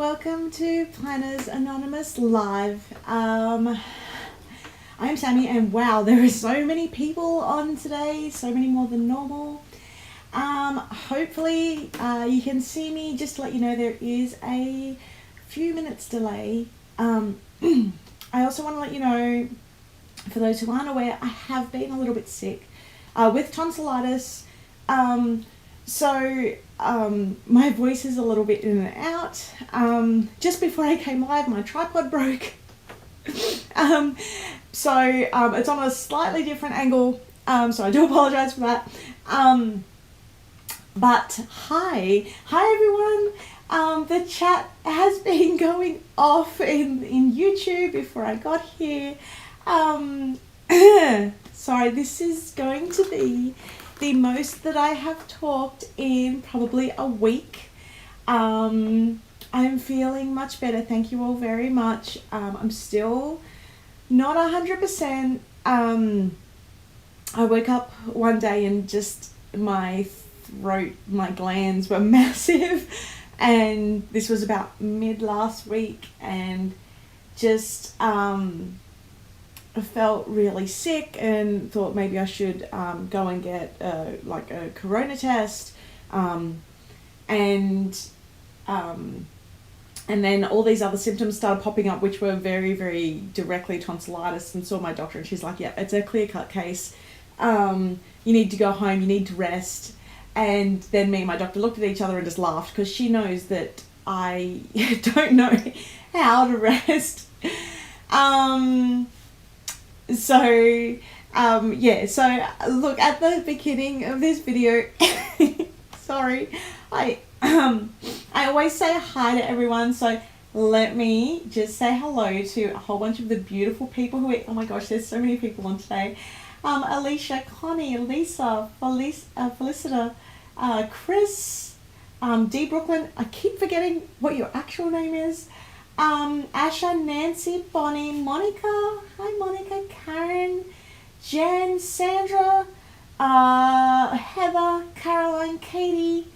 welcome to Planners Anonymous Live. I'm Sammy, and wow, there are so many people on today, so many more than normal. Hopefully you can see me. Just to let you know, there is a few minutes delay. I also want to let you know, for those who aren't aware, I have been a little bit sick with tonsillitis. My voice is a little bit in and out. Just before I came live, my tripod broke. It's on a slightly different angle, so I do apologize for that. But hi everyone. The chat has been going off in YouTube before I got here. Sorry, this is going to be the most that I have talked in probably a week. I'm feeling much better. Thank you all very much. I'm still not 100%. I woke up one day and just my throat, my glands were massive. And this was about mid last week, and just I felt really sick and thought maybe I should go and get a corona test, and then all these other symptoms started popping up, which were very, very directly tonsillitis, and saw my doctor, and she's like, yeah, it's a clear-cut case. You need to go home, you need to rest. And then me and my doctor looked at each other and just laughed, because she knows that I don't know how to rest. So look, at the beginning of this video, sorry, I always say hi to everyone, so let me just say hello to a whole bunch of the beautiful people who oh my gosh, there's so many people on today. Alicia, Connie, Lisa, Felicita, Chris, D. Brooklyn, I keep forgetting what your actual name is. Asha, Nancy, Bonnie, Monica, hi Monica, Karen, Jen, Sandra, Heather, Caroline, Katie,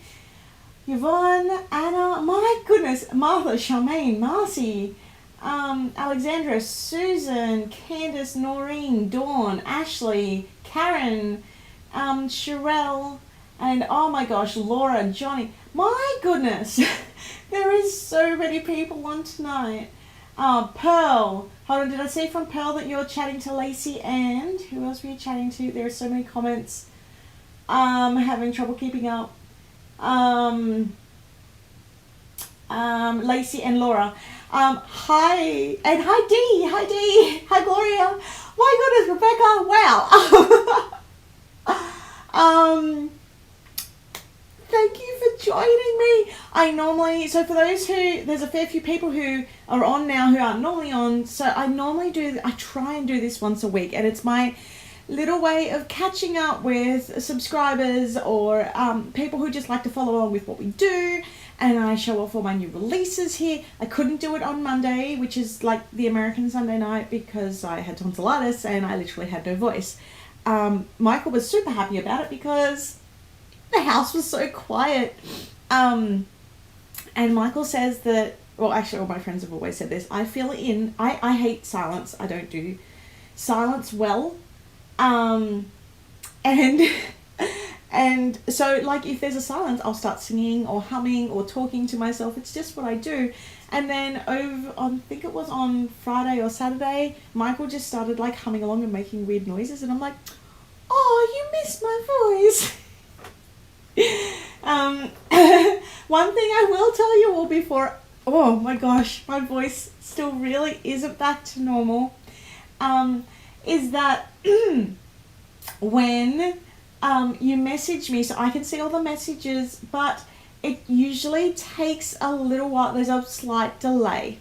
Yvonne, Anna, my goodness, Martha, Charmaine, Marcy, Alexandra, Susan, Candace, Noreen, Dawn, Ashley, Karen, Sherelle, and oh my gosh, Laura, Johnny. My goodness, there is so many people on tonight. Pearl, hold on, did I see from Pearl that you're chatting to Lacey, and who else were you chatting to? There are so many comments. Having trouble keeping up. Lacey and Laura. Hi, and hi Dee, hi Gloria. My goodness, Rebecca, wow. Thank you for joining me. So for those there's a fair few people who are on now who aren't normally on, so I try and do this once a week, and it's my little way of catching up with subscribers or people who just like to follow along with what we do. And I show off all my new releases here. I couldn't do it on Monday, which is like the American Sunday night, because I had tonsillitis and I literally had no voice. Michael was super happy about it because the house was so quiet. And Michael says that, well, actually all my friends have always said this, I hate silence. I don't do silence well. And so, like, if there's a silence, I'll start singing or humming or talking to myself. It's just what I do. And then I think it was on Friday or Saturday, Michael just started like humming along and making weird noises, and I'm like, oh, you missed my voice. One thing I will tell you all before, oh my gosh, my voice still really isn't back to normal, is that when you message me, so I can see all the messages, but it usually takes a little while. There's a slight delay.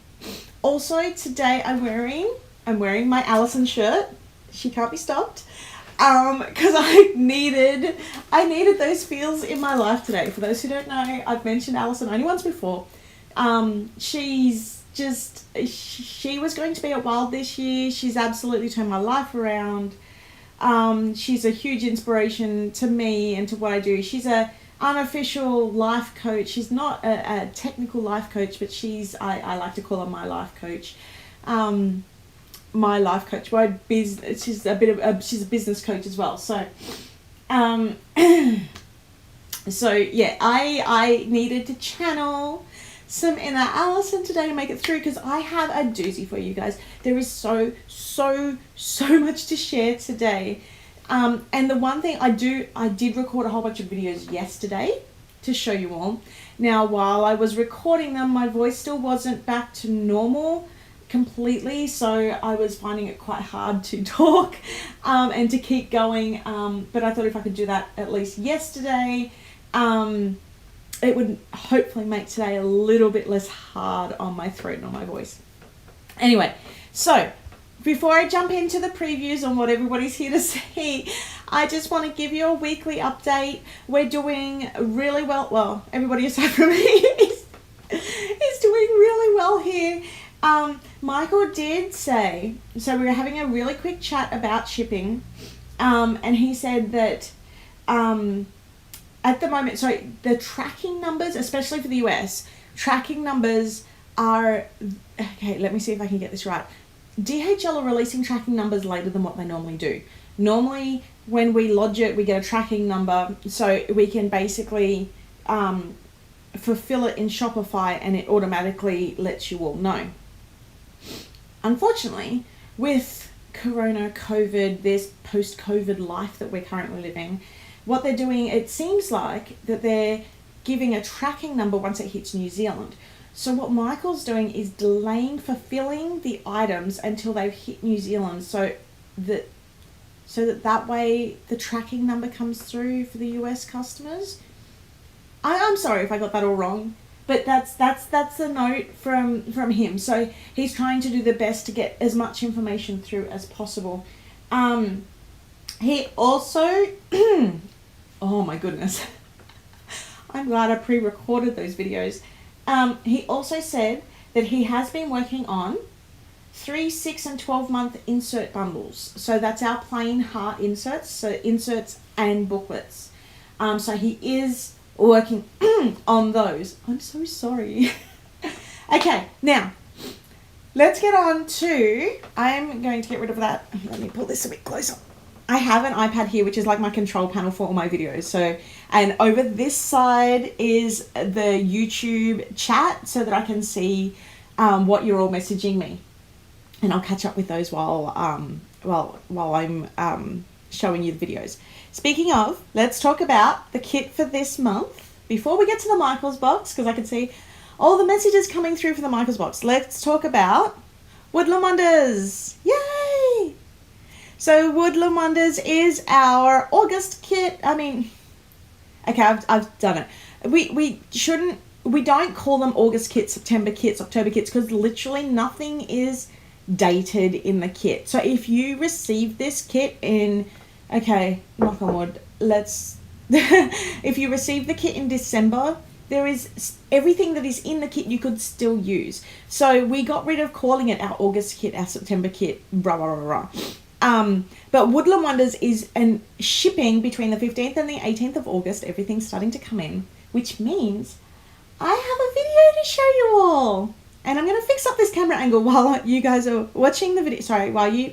Also today I'm wearing my Allison shirt. She can't be stopped. Because I needed those feels in my life today. For those who don't know, I've mentioned Allison only once before. She was going to be at Wild this year. She's absolutely turned my life around. She's a huge inspiration to me and to what I do. She's a unofficial life coach. She's not a technical life coach, but I like to call her my life coach. My life coach. She's a business coach as well. So, so yeah, I needed to channel some inner Allison today to make it through, because I have a doozy for you guys. There is so much to share today. And the one thing I did record a whole bunch of videos yesterday to show you all. Now, while I was recording them, my voice still wasn't back to normal completely, so I was finding it quite hard to talk and to keep going. But I thought if I could do that at least yesterday, it would hopefully make today a little bit less hard on my throat and on my voice. Anyway, so before I jump into the previews on what everybody's here to see, I just want to give you a weekly update. We're doing really well. Well, everybody aside from me is doing really well here. Michael did say, so we were having a really quick chat about shipping, and he said that at the moment, so the tracking numbers, especially for the US, tracking numbers are, okay, let me see if I can get this right. DHL are releasing tracking numbers later than what they normally do. Normally, when we lodge it, we get a tracking number, so we can basically fulfill it in Shopify, and it automatically lets you all know. Unfortunately, with Corona, COVID, this post-COVID life that we're currently living, what they're doing, it seems like that they're giving a tracking number once it hits New Zealand. So what Michael's doing is delaying fulfilling the items until they've hit New Zealand, so that way the tracking number comes through for the US customers. I'm sorry if I got that all wrong, but that's the note from him. So he's trying to do the best to get as much information through as possible. He also, oh my goodness, I'm glad I pre-recorded those videos. He also said that he has been working on 3, 6, and 12-month insert bundles. So that's our plain heart inserts, so inserts and booklets. So he is working on those. I'm so sorry. Okay, now let's get on to, I'm going to get rid of that. Let me pull this a bit closer. I have an iPad here, which is like my control panel for all my videos. So, and over this side is the YouTube chat, so that I can see what you're all messaging me, and I'll catch up with those while I'm showing you the videos. Speaking of, let's talk about the kit for this month before we get to the Michael's box, because I can see all the messages coming through for the Michael's box. Let's talk about Woodland Wonders. Yay! So Woodland Wonders is our August kit. I mean, okay, I've done it. We don't call them August kits, September kits, October kits, because literally nothing is dated in the kit. So if you receive this kit in, okay, knock on wood, if you receive the kit in December, there is everything that is in the kit you could still use. So we got rid of calling it our August kit, our September kit, blah, blah, blah, blah. But Woodland Wonders is shipping between the 15th and the 18th of August. Everything's starting to come in, which means I have a video to show you all. And I'm going to fix up this camera angle while you guys are watching the video. Sorry, while you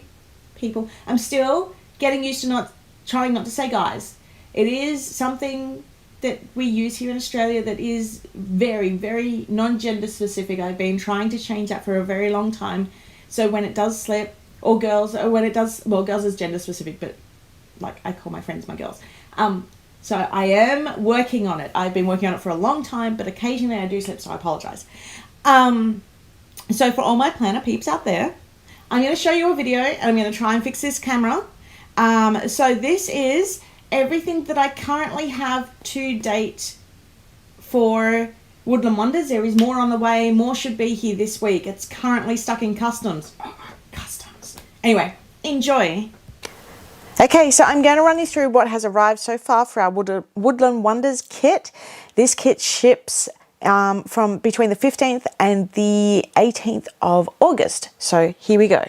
people, I'm still getting used to trying not to say guys. It is something that we use here in Australia that is very, very non-gender specific. I've been trying to change that for a very long time. So when it does slip, or girls, or when it does, well, girls is gender specific, but like I call my friends my girls. So I am working on it. I've been working on it for a long time, but occasionally I do slip, so I apologize. So for all my planner peeps out there, I'm going to show you a video, and I'm going to try and fix this camera. So this is everything that I currently have to date for Woodland Wonders. There is more on the way. More should be here this week. It's currently stuck in customs. Customs. Anyway, enjoy. Okay, so I'm going to run you through what has arrived so far for our Woodland Wonders kit. This kit ships from between the 15th and the 18th of August. So here we go.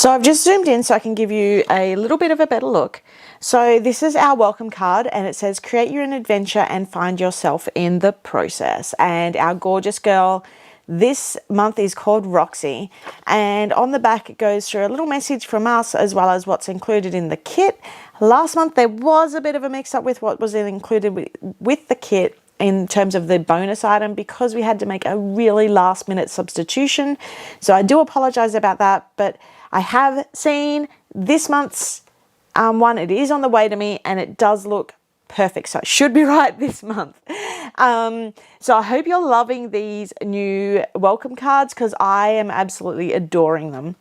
So I've just zoomed in so I can give you a little bit of a better look. So this is our welcome card, and it says create your own adventure and find yourself in the process. And our gorgeous girl this month is called Roxy, and on the back it goes through a little message from us as well as what's included in the kit. Last month there was a bit of a mix up with what was included with the kit in terms of the bonus item, because we had to make a really last minute substitution. So I do apologize about that, but I have seen this month's one. It is on the way to me and it does look perfect, so it should be right this month. So I hope you're loving these new welcome cards, because I am absolutely adoring them.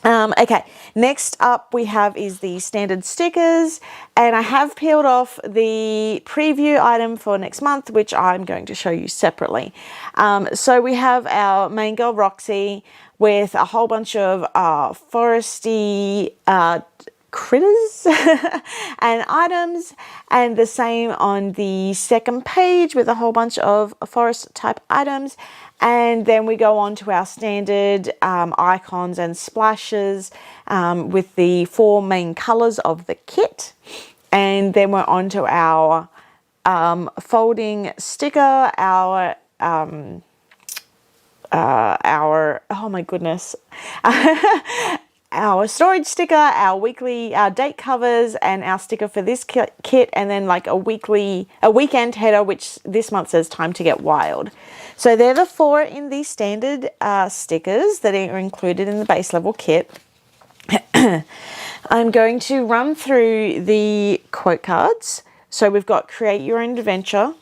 Okay, next up we have is the standard stickers, and I have peeled off the preview item for next month, which I'm going to show you separately. So we have our main girl Roxy with a whole bunch of foresty critters and items, and the same on the second page with a whole bunch of forest type items. And then we go on to our standard icons and splashes with the 4 main colors of the kit. And then we're on to our folding sticker, our oh my goodness, our storage sticker, our date covers, and our sticker for this kit, and then like a weekend header, which this month says time to get wild. So they're the 4 in the standard stickers that are included in the base level kit. I'm going to run through the quote cards. So we've got create your own adventure,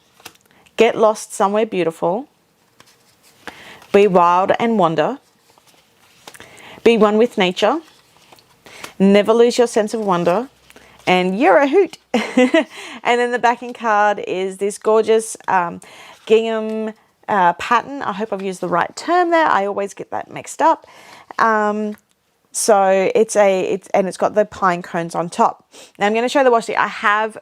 get lost somewhere beautiful, be wild and wander, be one with nature, never lose your sense of wonder, and you're a hoot. And then the backing card is this gorgeous gingham pattern. I hope I've used the right term there. I always get that mixed up. So it's got the pine cones on top. Now I'm going to show the washi. I have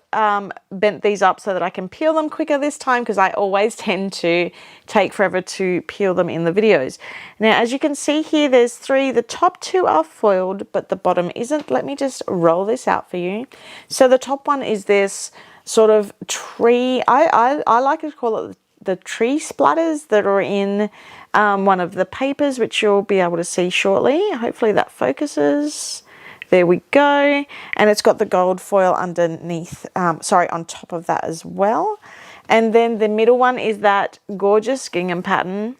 bent these up so that I can peel them quicker this time, because I always tend to take forever to peel them in the videos. Now, as you can see here, there's 3. The top 2 are foiled, but the bottom isn't. Let me just roll this out for you. So the top one is this sort of tree. I like to call it the tree splatters that are in one of the papers, which you'll be able to see shortly. Hopefully that focuses. There we go. And it's got the gold foil underneath, on top of that as well. And then the middle one is that gorgeous gingham pattern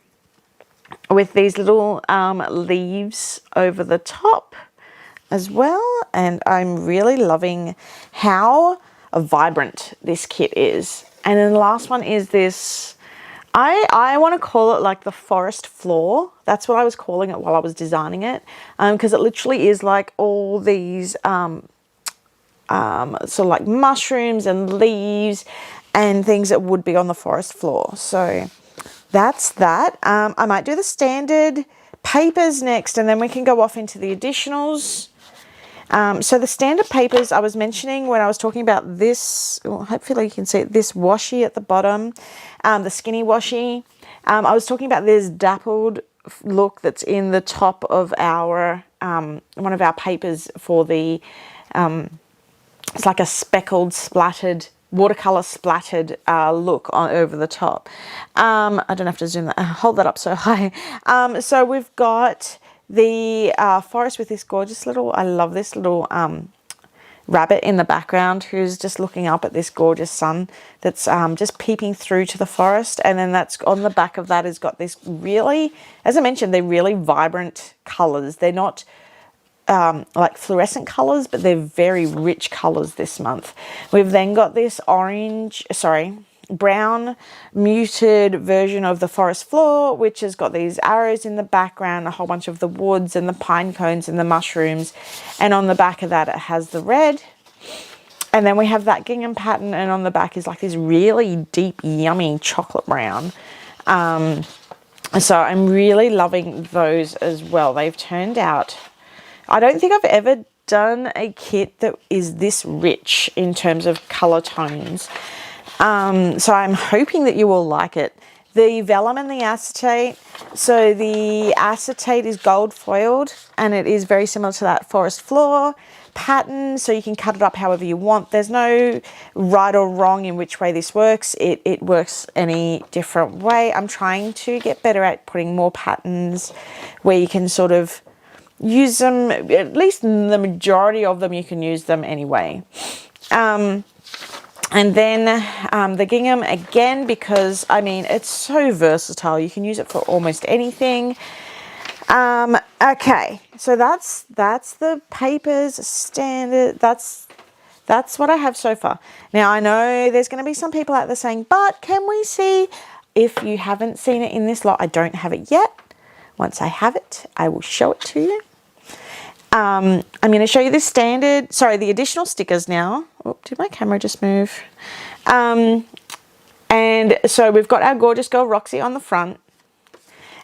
with these little leaves over the top as well. And I'm really loving how vibrant this kit is. And then the last one is this, I want to call it like the forest floor. That's what I was calling it while I was designing it, because it literally is like all these sort of like mushrooms and leaves and things that would be on the forest floor. So that's that. I might do the standard papers next, and then we can go off into the additionals. So the standard papers I was mentioning when I was talking about this, well, hopefully you can see it, this washi at the bottom, the skinny washi. I was talking about this dappled look that's in the top of our, one of our papers for the, it's like a speckled, splattered, watercolor splattered look over the top. I don't have to zoom that, hold that up so high. So we've got the forest with this gorgeous little, I love this little rabbit in the background who's just looking up at this gorgeous sun that's just peeping through to the forest. And then that's on the back of that has got this really, as I mentioned, they're really vibrant colors. They're not like fluorescent colors, but they're very rich colors this month. We've then got this brown muted version of the forest floor, which has got these arrows in the background, a whole bunch of the woods and the pine cones and the mushrooms, and on the back of that it has the red. And then we have that gingham pattern, and on the back is like this really deep yummy chocolate brown. So I'm really loving those as well. They've turned out, I don't think I've ever done a kit that is this rich in terms of color tones. So I'm hoping that you will like it. the vellum and the acetate. So the acetate is gold foiled, and it is very similar to that forest floor pattern, so you can cut it up however you want. There's no right or wrong in which way this works. It works any different way. I'm trying to get better at putting more patterns where you can sort of use them, at least the majority of them you can use them anyway. And then the gingham again, because I mean it's so versatile, you can use it for almost anything. Okay, so that's the papers standard. That's what I have so far. Now I know there's going to be some people out there saying, but can we see? If you haven't seen it in this lot, I don't have it yet. Once I have it, I will show it to you. I'm going to show you the additional stickers now. Oh, did my camera just move? And so we've got our gorgeous girl Roxy on the front.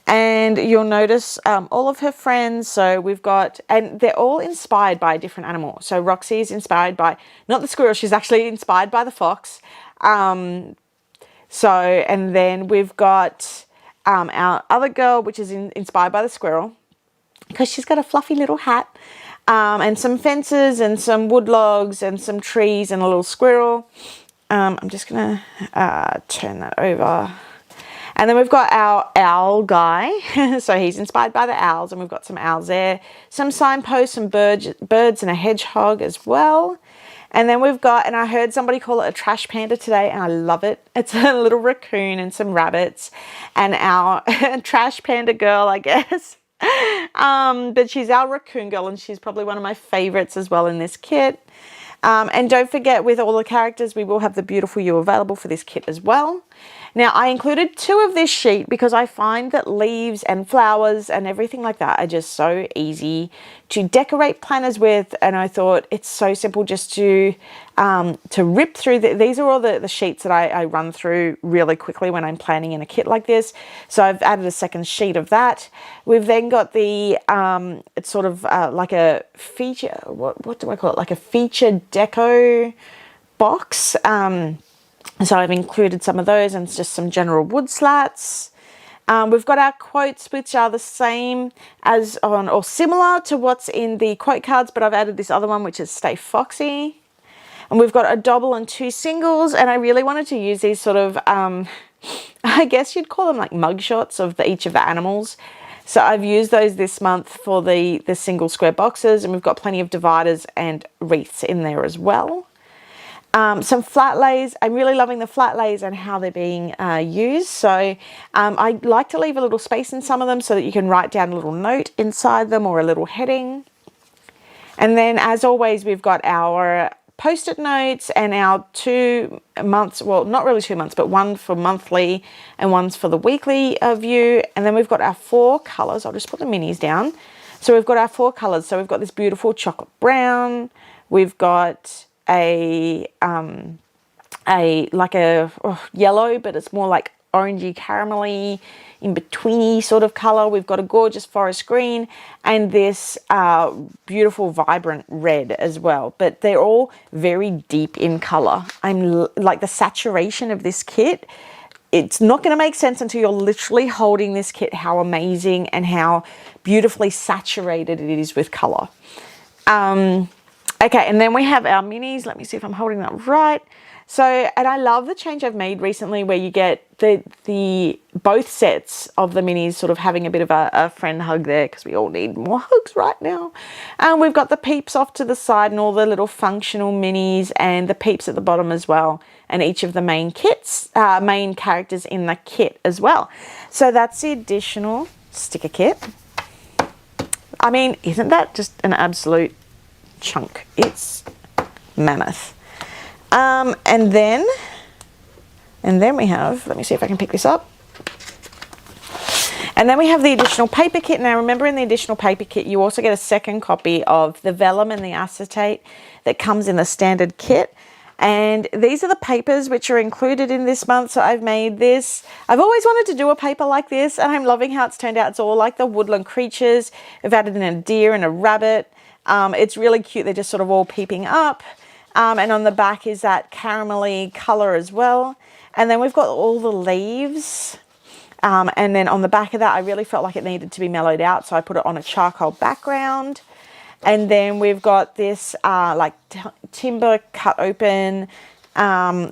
And you'll notice all of her friends. So we've got, and they're all inspired by a different animal. So Roxy is inspired by, not the squirrel, she's actually inspired by the fox. And then we've got our other girl, which is inspired by the squirrel, because she's got a fluffy little hat, and some fences and some wood logs and some trees and a little squirrel. I'm just going to turn that over. And then we've got our owl guy. So he's inspired by the owls, and we've got some owls there. Some signposts, some birds and a hedgehog as well. And then we've got, and I heard somebody call it a trash panda today, and I love it. It's a little raccoon and some rabbits, and our trash panda girl, I guess. But she's our raccoon girl, and she's probably one of my favorites as well in this kit. And don't forget, with all the characters, we will have the beautiful you available for this kit as well. Now, I included 2 of this sheet because I find that leaves and flowers and everything like that are just so easy to decorate planners with, and I thought it's so simple just to rip through. These are all the sheets that I run through really quickly when I'm planning in a kit like this. So I've added a second sheet of that. We've then got the, it's sort of like a feature, what do I call it? Like a feature deco box. So I've included some of those and just some general wood slats. We've got our quotes, which are the same as on, or similar to what's in the quote cards, but I've added this other one, which is Stay Foxy. And we've got a double and 2 singles, and I really wanted to use these sort of, I guess you'd call them like mug shots of each of the animals. So I've used those this month for the single square boxes, and we've got plenty of dividers and wreaths in there as well. Some flat lays. I'm really loving the flat lays and how they're being used. So I like to leave a little space in some of them so that you can write down a little note inside them or a little heading. And then, as always, we've got our post-it notes and our 2 months, well, not really 2 months, but one for monthly and one's for the weekly view. And then we've got our 4 colors. I'll just put the minis down. So we've got our 4 colors. So we've got this beautiful chocolate brown. We've got a yellow, but it's more like orangey caramelly in betweeny sort of color. We've got a gorgeous forest green and this beautiful vibrant red as well, but they're all very deep in color. I'm like the saturation of this kit, it's not going to make sense until you're literally holding this kit how amazing and how beautifully saturated it is with color. Okay, and then we have our minis. Let me see if I'm holding that right. So, and I love the change I've made recently where you get the both sets of the minis sort of having a bit of a friend hug there, because we all need more hugs right now. And we've got the peeps off to the side and all the little functional minis and the peeps at the bottom as well. And each of the main characters in the kit as well. So that's the additional sticker kit. I mean, isn't that just an absolute chunk? It's mammoth. And then we have, let me see if I can pick this up. And then we have the additional paper kit. Now remember, in the additional paper kit you also get a second copy of the vellum and the acetate that comes in the standard kit. And these are the papers which are included in this month. So I've made this. I've always wanted to do a paper like this, and I'm loving how it's turned out. It's all like the woodland creatures. I've added in a deer and a rabbit. It's really cute. They're just sort of all peeping up. And on the back is that caramelly color as well. And then we've got all the leaves. And then on the back of that, I really felt like it needed to be mellowed out, so I put it on a charcoal background. And then we've got this like timber cut open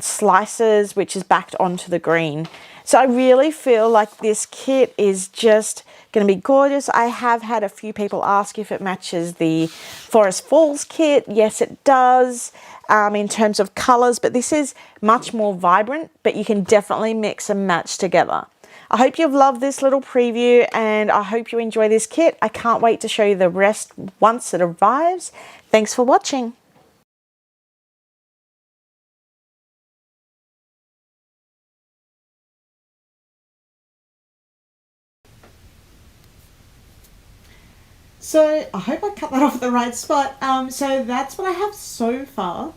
slices, which is backed onto the green. So I really feel like this kit is just going to be gorgeous. I have had a few people ask if it matches the Forest Falls kit. Yes, it does in terms of colours, but this is much more vibrant, but you can definitely mix and match together. I hope you've loved this little preview, and I hope you enjoy this kit. I can't wait to show you the rest once it arrives. Thanks for watching. So I hope I cut that off at the right spot. So that's what I have so far.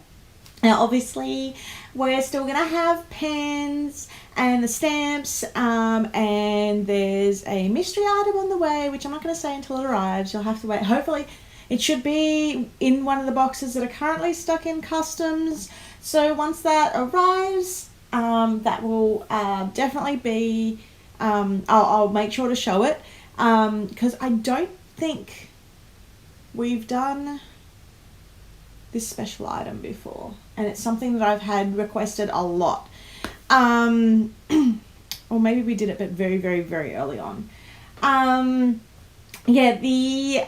Now, obviously, we're still going to have pens and the stamps, and there's a mystery item on the way, which I'm not going to say until it arrives. You'll have to wait. Hopefully, it should be in one of the boxes that are currently stuck in customs. So once that arrives, that will definitely be, I'll make sure to show it, because I don't think we've done this special item before, and it's something that I've had requested a lot, or maybe we did it but very, very, very early on. Yeah, the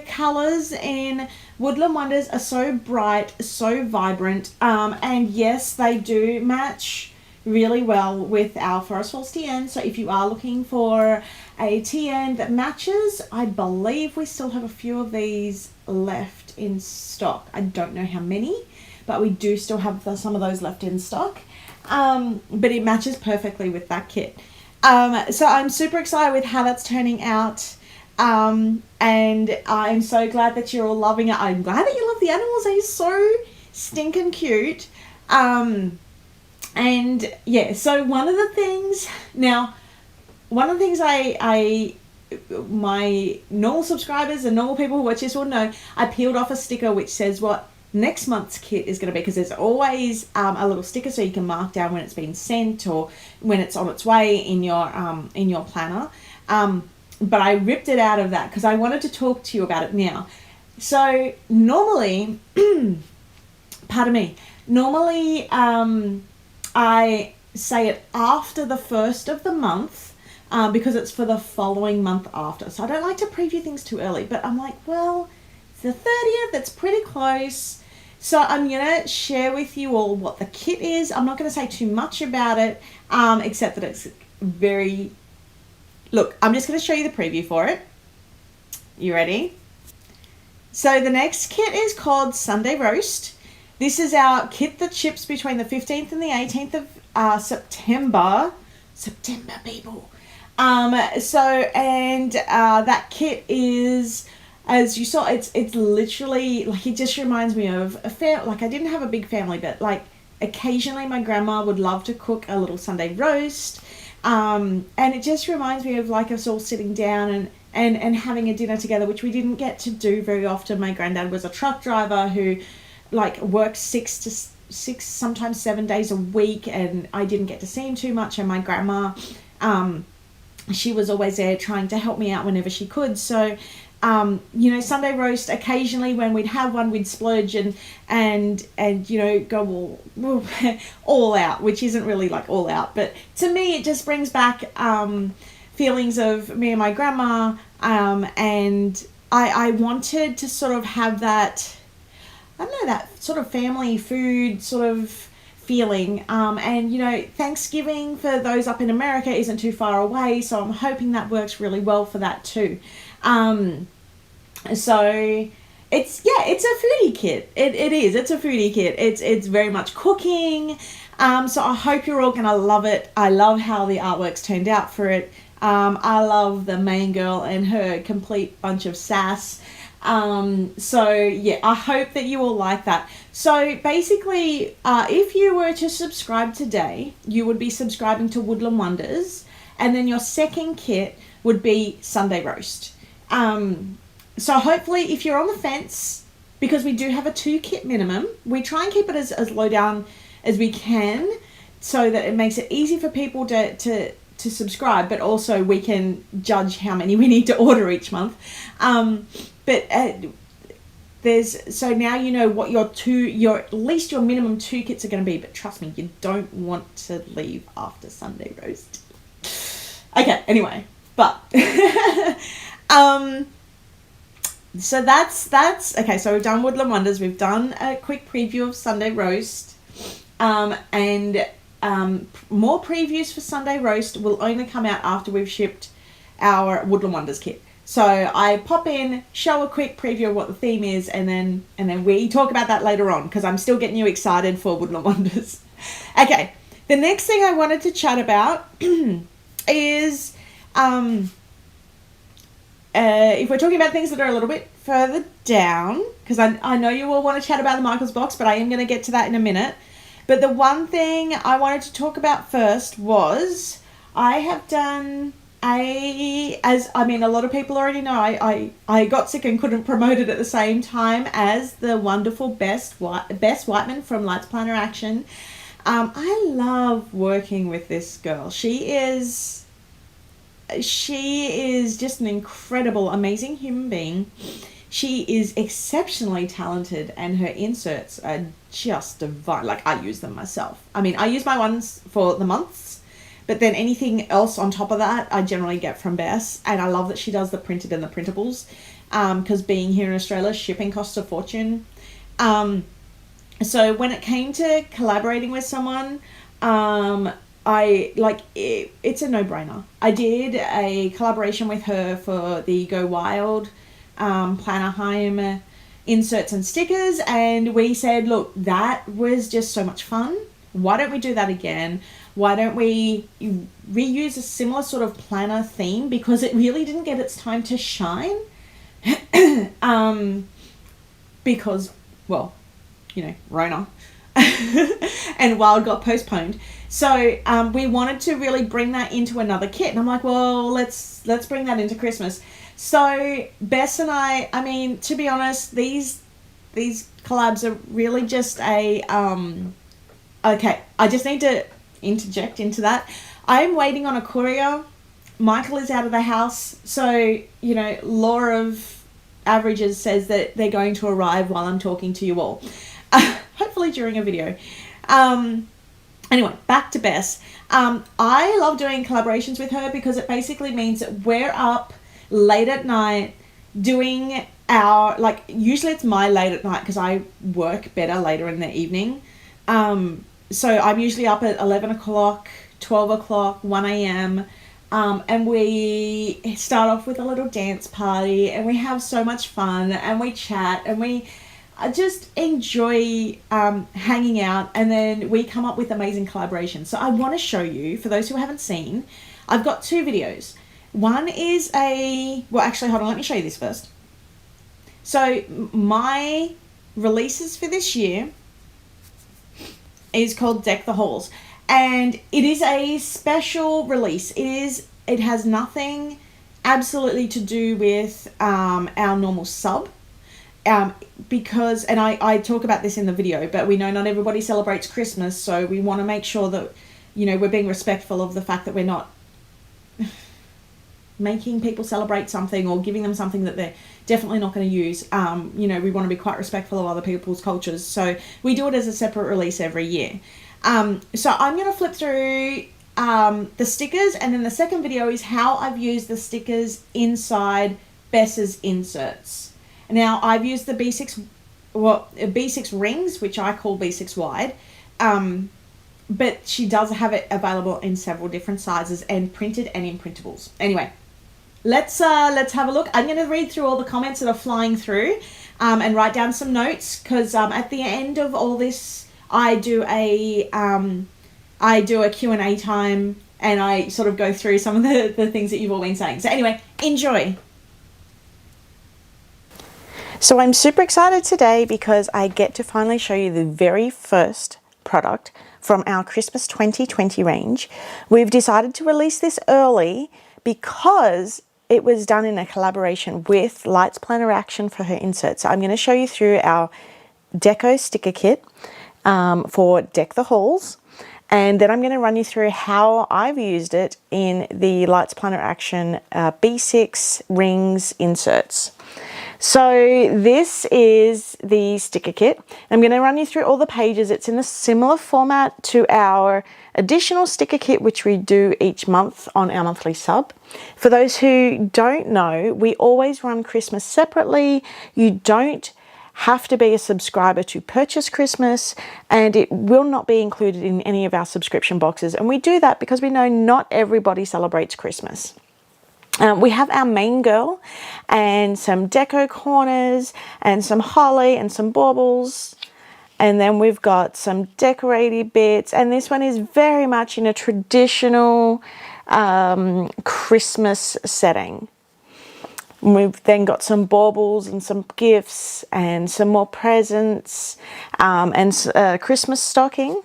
colors in Woodland Wonders are so bright, so vibrant, and yes, they do match really well with our Forest Falls TN. So if you are looking for a TN that matches, I believe we still have a few of these left in stock. I don't know how many, but we do still have some of those left in stock. But it matches perfectly with that kit. So I'm super excited with how that's turning out. And I'm so glad that you're all loving it. I'm glad that you love the animals. They're so stinking cute. And yeah, so one of the things my normal subscribers and normal people who watch this will know, I peeled off a sticker which says what next month's kit is going to be, because there's always a little sticker so you can mark down when it's been sent or when it's on its way in your planner. But I ripped it out of that because I wanted to talk to you about it now. So normally, pardon me, normally I say it after the 1st of the month, because it's for the following month after. So I don't like to preview things too early, but I'm like, well, it's the 30th, it's pretty close. So I'm going to share with you all what the kit is. I'm not going to say too much about it, except that it's very... Look, I'm just going to show you the preview for it. You ready? So the next kit is called Sunday Roast. This is our kit that ships between the 15th and the 18th of September. September, people. That kit is, as you saw, it's literally, like, it just reminds me of like, I didn't have a big family, but like occasionally my grandma would love to cook a little Sunday roast. And it just reminds me of like us all sitting down and having a dinner together, which we didn't get to do very often. My granddad was a truck driver who like worked 6 sometimes 7 days a week, and I didn't get to see him too much. And my grandma, she was always there trying to help me out whenever she could. So Sunday roast, occasionally when we'd have one, we'd splurge and go all out, which isn't really like all out, but to me it just brings back feelings of me and my grandma, and I wanted to sort of have that, I don't know, that sort of family food sort of feeling, and Thanksgiving for those up in America isn't too far away, so I'm hoping that works really well for that too. So it's a foodie kit. It's a foodie kit. It's very much cooking. So I hope you're all gonna love it. I love how the artwork's turned out for it. I love the main girl and her complete bunch of sass. So yeah, I hope that you all like that. So basically, if you were to subscribe today, you would be subscribing to Woodland Wonders, and then your second kit would be Sunday Roast. So hopefully, if you're on the fence, because we do have a 2-kit minimum, we try and keep it as low down as we can, so that it makes it easy for people to to subscribe, but also we can judge how many we need to order each month. So now you know what your at least your minimum 2 kits are going to be. But trust me, you don't want to leave after Sunday roast. Okay, anyway, but so that's okay. So we've done Woodland Wonders. We've done a quick preview of Sunday roast, and more previews for Sunday roast will only come out after we've shipped our Woodland Wonders kit. So I pop in, show a quick preview of what the theme is, and then we talk about that later on, because I'm still getting you excited for Woodland Wonders. Okay, the next thing I wanted to chat about is if we're talking about things that are a little bit further down, because I know you all want to chat about the Michael's box, but I am going to get to that in a minute. But the one thing I wanted to talk about first was I have done a lot of people already know, I got sick and couldn't promote it at the same time as the wonderful Bess Whiteman from Lights Planner Action. I love working with this girl. She is just an incredible, amazing human being. She is exceptionally talented, and her inserts are just divine. Like, I use them myself. I mean, I use my ones for the months, but then anything else on top of that, I generally get from Bess. And I love that she does the printed and the printables, because being here in Australia, shipping costs a fortune. So when it came to collaborating with someone, it's a no-brainer. I did a collaboration with her for the Go Wild Plannerheim inserts and stickers, and we said, look, that was just so much fun. Why don't we do that again? Why don't we reuse a similar sort of planner theme, because it really didn't get its time to shine because, well, you know, Rona and Wild got postponed. So we wanted to really bring that into another kit, and I'm like, well, let's bring that into Christmas. So Bess and I mean, to be honest, these collabs are really just a okay, I just need to interject into that. I'm waiting on a courier. Michael is out of the house, so, you know, law of averages says that they're going to arrive while I'm talking to you all. Hopefully during a video. Anyway, back to Bess. I love doing collaborations with her because it basically means that we're up late at night doing our, like, usually it's my late at night because I work better later in the evening. So I'm usually up at 11 o'clock, 12 o'clock, 1 a.m. And we start off with a little dance party, and we have so much fun, and we chat, and we just enjoy hanging out, and then we come up with amazing collaborations. So I want to show you, for those who haven't seen, I've got 2 videos. One is well, actually, hold on, let me show you this first. So my releases for this year is called Deck the Halls, and it is a special release. It has nothing absolutely to do with our normal sub, because, and I talk about this in the video, but we know not everybody celebrates Christmas, so we want to make sure that, you know, we're being respectful of the fact that we're not making people celebrate something or giving them something that they're definitely not going to use. You know, we want to be quite respectful of other people's cultures, so we do it as a separate release every year. So I'm going to flip through the stickers, and then the second video is how I've used the stickers inside Bess's inserts. Now, I've used the B6 rings, which I call B6 wide, but she does have it available in several different sizes and printed and in printables. Anyway, let's have a look. I'm going to read through all the comments that are flying through and write down some notes, because at the end of all this, I do a Q&A time, and I sort of go through some of the things that you've all been saying. So anyway, enjoy. So I'm super excited today because I get to finally show you the very first product from our Christmas 2020 range. We've decided to release this early because it was done in a collaboration with Lights Planner Action for her inserts. So I'm going to show you through our Deco sticker kit for Deck the Halls. And then I'm going to run you through how I've used it in the Lights Planner Action B6 rings inserts. So this is the sticker kit. I'm going to run you through all the pages. It's in a similar format to our additional sticker kit, which we do each month on our monthly sub. For those who don't know, we always run Christmas separately. You don't have to be a subscriber to purchase Christmas, and it will not be included in any of our subscription boxes. And we do that because we know not everybody celebrates Christmas. We have our main girl and some deco corners and some holly and some baubles. And then we've got some decorating bits. And this one is very much in a traditional Christmas setting. We've then got some baubles and some gifts and some more presents and a Christmas stocking.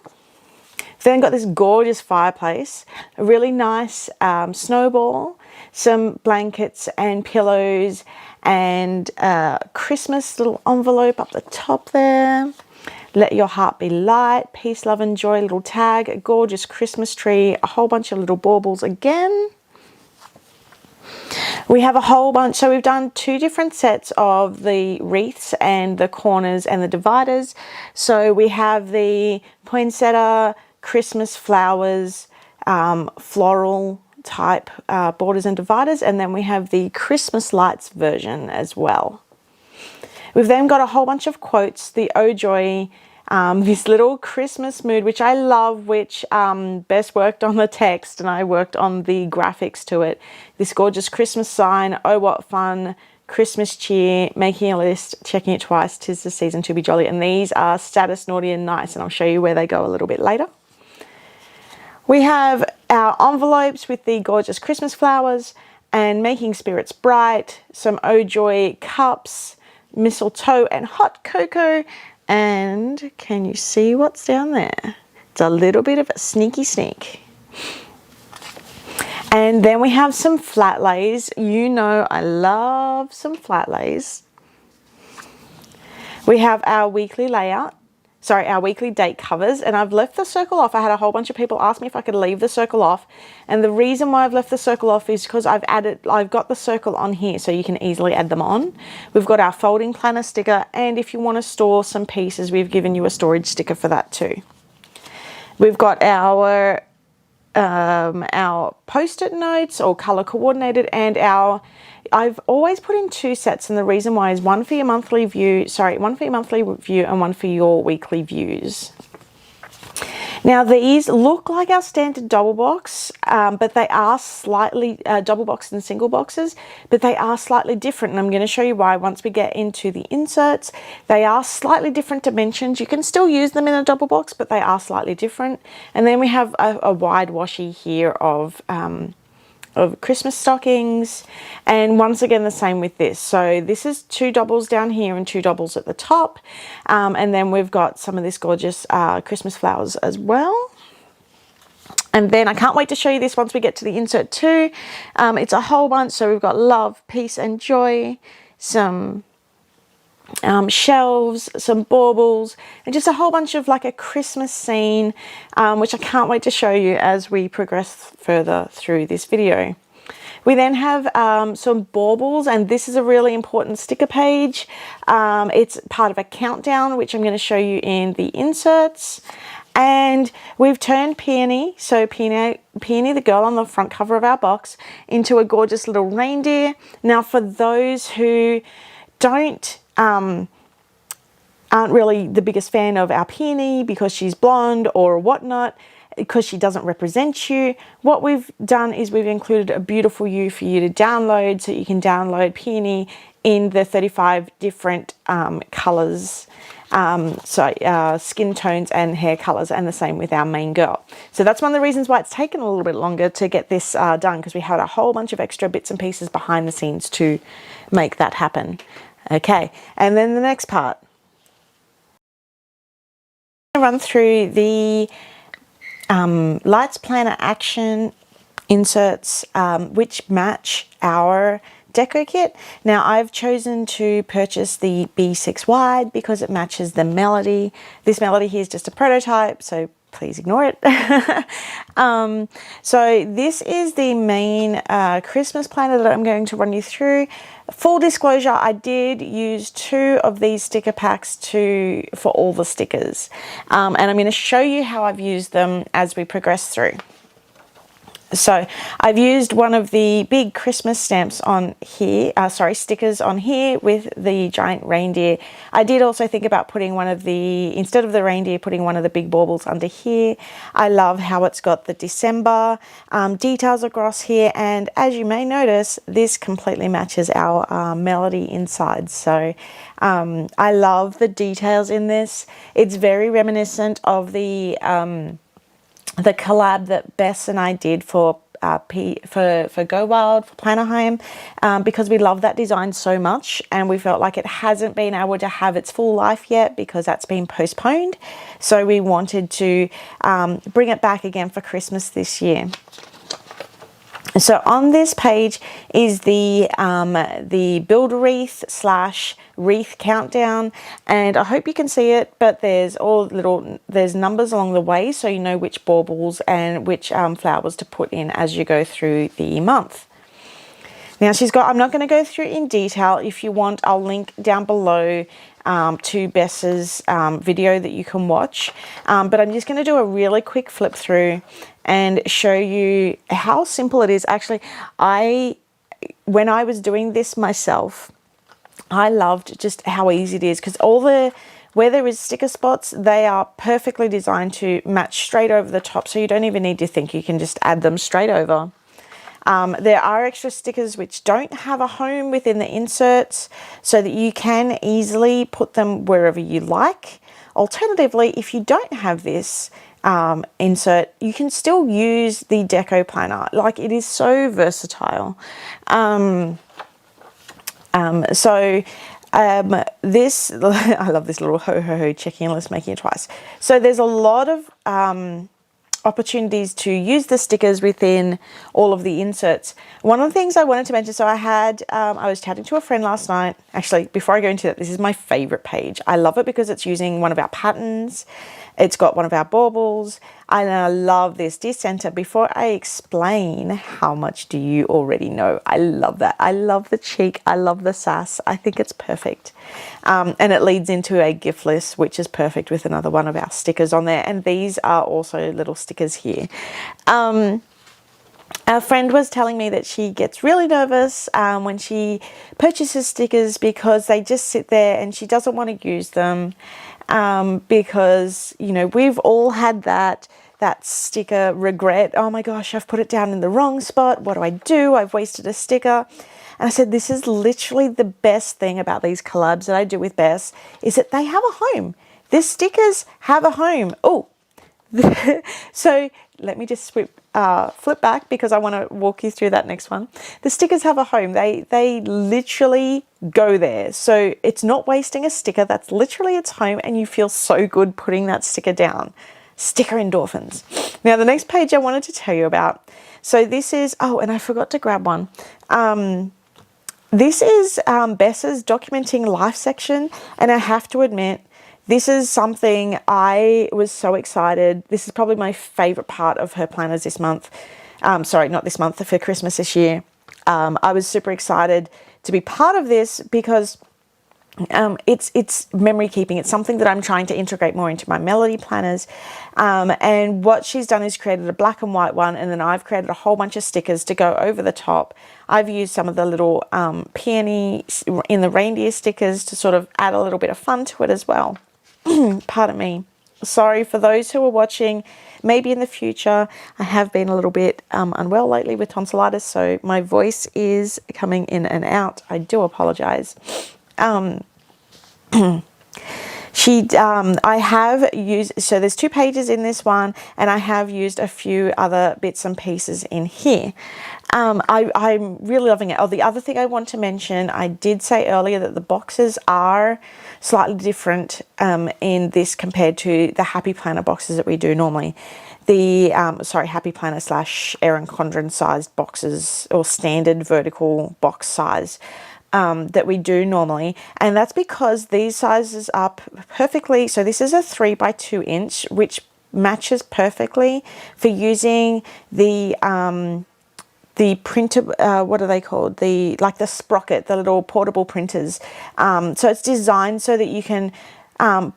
Then got this gorgeous fireplace, a really nice snowball, some blankets and pillows, and a Christmas little envelope up the top there. Let your heart be light, peace, love and joy, little tag, a gorgeous Christmas tree, a whole bunch of little baubles again. We have a whole bunch, so we've done 2 different sets of the wreaths and the corners and the dividers. So we have the poinsettia, Christmas flowers, floral type borders and dividers, and then we have the Christmas lights version as well. We've then got a whole bunch of quotes, the Oh Joy, this little Christmas mood, which I love, which Bess worked on the text and I worked on the graphics to it. This gorgeous Christmas sign, oh what fun, Christmas cheer, making a list, checking it twice, 'tis the season to be jolly. And these are status, naughty and nice, and I'll show you where they go a little bit later. We have our envelopes with the gorgeous Christmas flowers and making spirits bright, some Oh Joy cups, mistletoe and hot cocoa. And can you see what's down there? It's a little bit of a sneaky sneak. And then we have some flat lays. You know I love some flat lays. We have our weekly layout. Sorry, our weekly date covers, and I've left the circle off. I had a whole bunch of people ask me if I could leave the circle off, and the reason why I've left the circle off is because I've got the circle on here so you can easily add them on. We've got our folding planner sticker, and if you want to store some pieces, we've given you a storage sticker for that too. We've got our post-it notes, or color coordinated, and I've always put in 2 sets, and the reason why is one for your monthly view and one for your weekly views. Now these look like our standard double box, but they are slightly double boxed and single boxes, but they are slightly different, and I'm going to show you why once we get into the inserts. They are slightly different dimensions. You can still use them in a double box, but they are slightly different. And then we have a wide washi here of Christmas stockings, and once again the same with this. So this is 2 doubles down here and 2 doubles at the top, and then we've got some of this gorgeous Christmas flowers as well. And then I can't wait to show you this once we get to the insert 2. It's a whole bunch, so we've got love, peace and joy, some shelves, some baubles, and just a whole bunch of like a Christmas scene, which I can't wait to show you as we progress further through this video. We then have some baubles, and this is a really important sticker page. It's part of a countdown, which I'm going to show you in the inserts. And we've turned Peony, so Peony the girl on the front cover of our box, into a gorgeous little reindeer. Now for those who aren't really the biggest fan of our Peony because she's blonde or whatnot, because she doesn't represent you, what we've done is we've included a beautiful U for you to download, so you can download Peony in the 35 different colours, skin tones and hair colours, and the same with our main girl. So that's one of the reasons why it's taken a little bit longer to get this done, because we had a whole bunch of extra bits and pieces behind the scenes to make that happen. Okay, and then the next part. I'm going to run through the Lights Planner Action inserts, which match our deco kit. Now I've chosen to purchase the B6 wide because it matches the melody. This melody here is just a prototype, so please ignore it. So this is the main Christmas planner that I'm going to run you through. Full disclosure, I did use 2 of these sticker packs for all the stickers. And I'm going to show you how I've used them as we progress through. So I've used one of the big Christmas stamps on here, stickers on here with the giant reindeer. I did also think about putting instead of the reindeer, putting one of the big baubles under here. I love how it's got the December details across here. And as you may notice, this completely matches our melody inside. So I love the details in this. It's very reminiscent of the collab that Bess and I did for Go Wild for Plannerheim, because we love that design so much, and we felt like it hasn't been able to have its full life yet because that's been postponed. So we wanted to bring it back again for Christmas this year. So on this page is the build wreath / wreath countdown, and I hope you can see it, but there's numbers along the way, so you know which baubles and which flowers to put in as you go through the month. Now I'm not going to go through it in detail. If you want, I'll link down below to Bess's video that you can watch, but I'm just going to do a really quick flip through and show you how simple it is. Actually, when I was doing this myself, I loved just how easy it is, because where there is sticker spots, they are perfectly designed to match straight over the top, so you don't even need to think, you can just add them straight over. There are extra stickers which don't have a home within the inserts, so that you can easily put them wherever you like. Alternatively, if you don't have this insert, you can still use the deco planner. Like, it is so versatile. This I love this little ho ho ho checking list, making it twice. So there's a lot of opportunities to use the stickers within all of the inserts. One of the things I wanted to mention, so I was chatting to a friend last night. Actually, before I go into that, this is my favorite page. I love it because it's using one of our patterns. It's got one of our baubles, and I love this dear center. Before I explain, how much do you already know? I love that. I love the cheek. I love the sass. I think it's perfect. And it leads into a gift list, which is perfect with another one of our stickers on there. And these are also little stickers here. Our friend was telling me that she gets really nervous when she purchases stickers, because they just sit there and she doesn't want to use them, because, you know, we've all had that sticker regret. Oh my gosh, I've put it down in the wrong spot. What do I do? I've wasted a sticker. And I said, this is literally the best thing about these collabs that I do with Bess, is that they have a home. The stickers have a home. Oh, so let me just flip back, because I want to walk you through that next one. The stickers have a home. They literally go there. So it's not wasting a sticker. That's literally its home, and you feel so good putting that sticker down. Sticker endorphins. Now, the next page I wanted to tell you about. So this is, oh, and I forgot to grab one. This is Bess's documenting life section, and I have to admit, this is something I was so excited. This is probably my favorite part of her planners this month. Sorry, not this month, for Christmas this year. I was super excited to be part of this, because it's memory keeping. It's something that I'm trying to integrate more into my melody planners. And what she's done is created a black and white one, and then I've created a whole bunch of stickers to go over the top. I've used some of the little peonies in the reindeer stickers to sort of add a little bit of fun to it as well. Pardon me. Sorry for those who are watching. Maybe in the future. I have been a little bit unwell lately with tonsillitis, so my voice is coming in and out. I do apologize. I have used, so there's 2 pages in this one, and I have used a few other bits and pieces in here. I'm really loving it. Oh, the other thing I want to mention, I did say earlier that the boxes are slightly different in this compared to the Happy Planner boxes that we do normally. The, Happy Planner / Erin Condren sized boxes, or standard vertical box size that we do normally. And that's because these sizes are perfectly, so this is a 3 by 2 inch, which matches perfectly for using the printer, what are they called? Like the sprocket, the little portable printers. So it's designed so that you can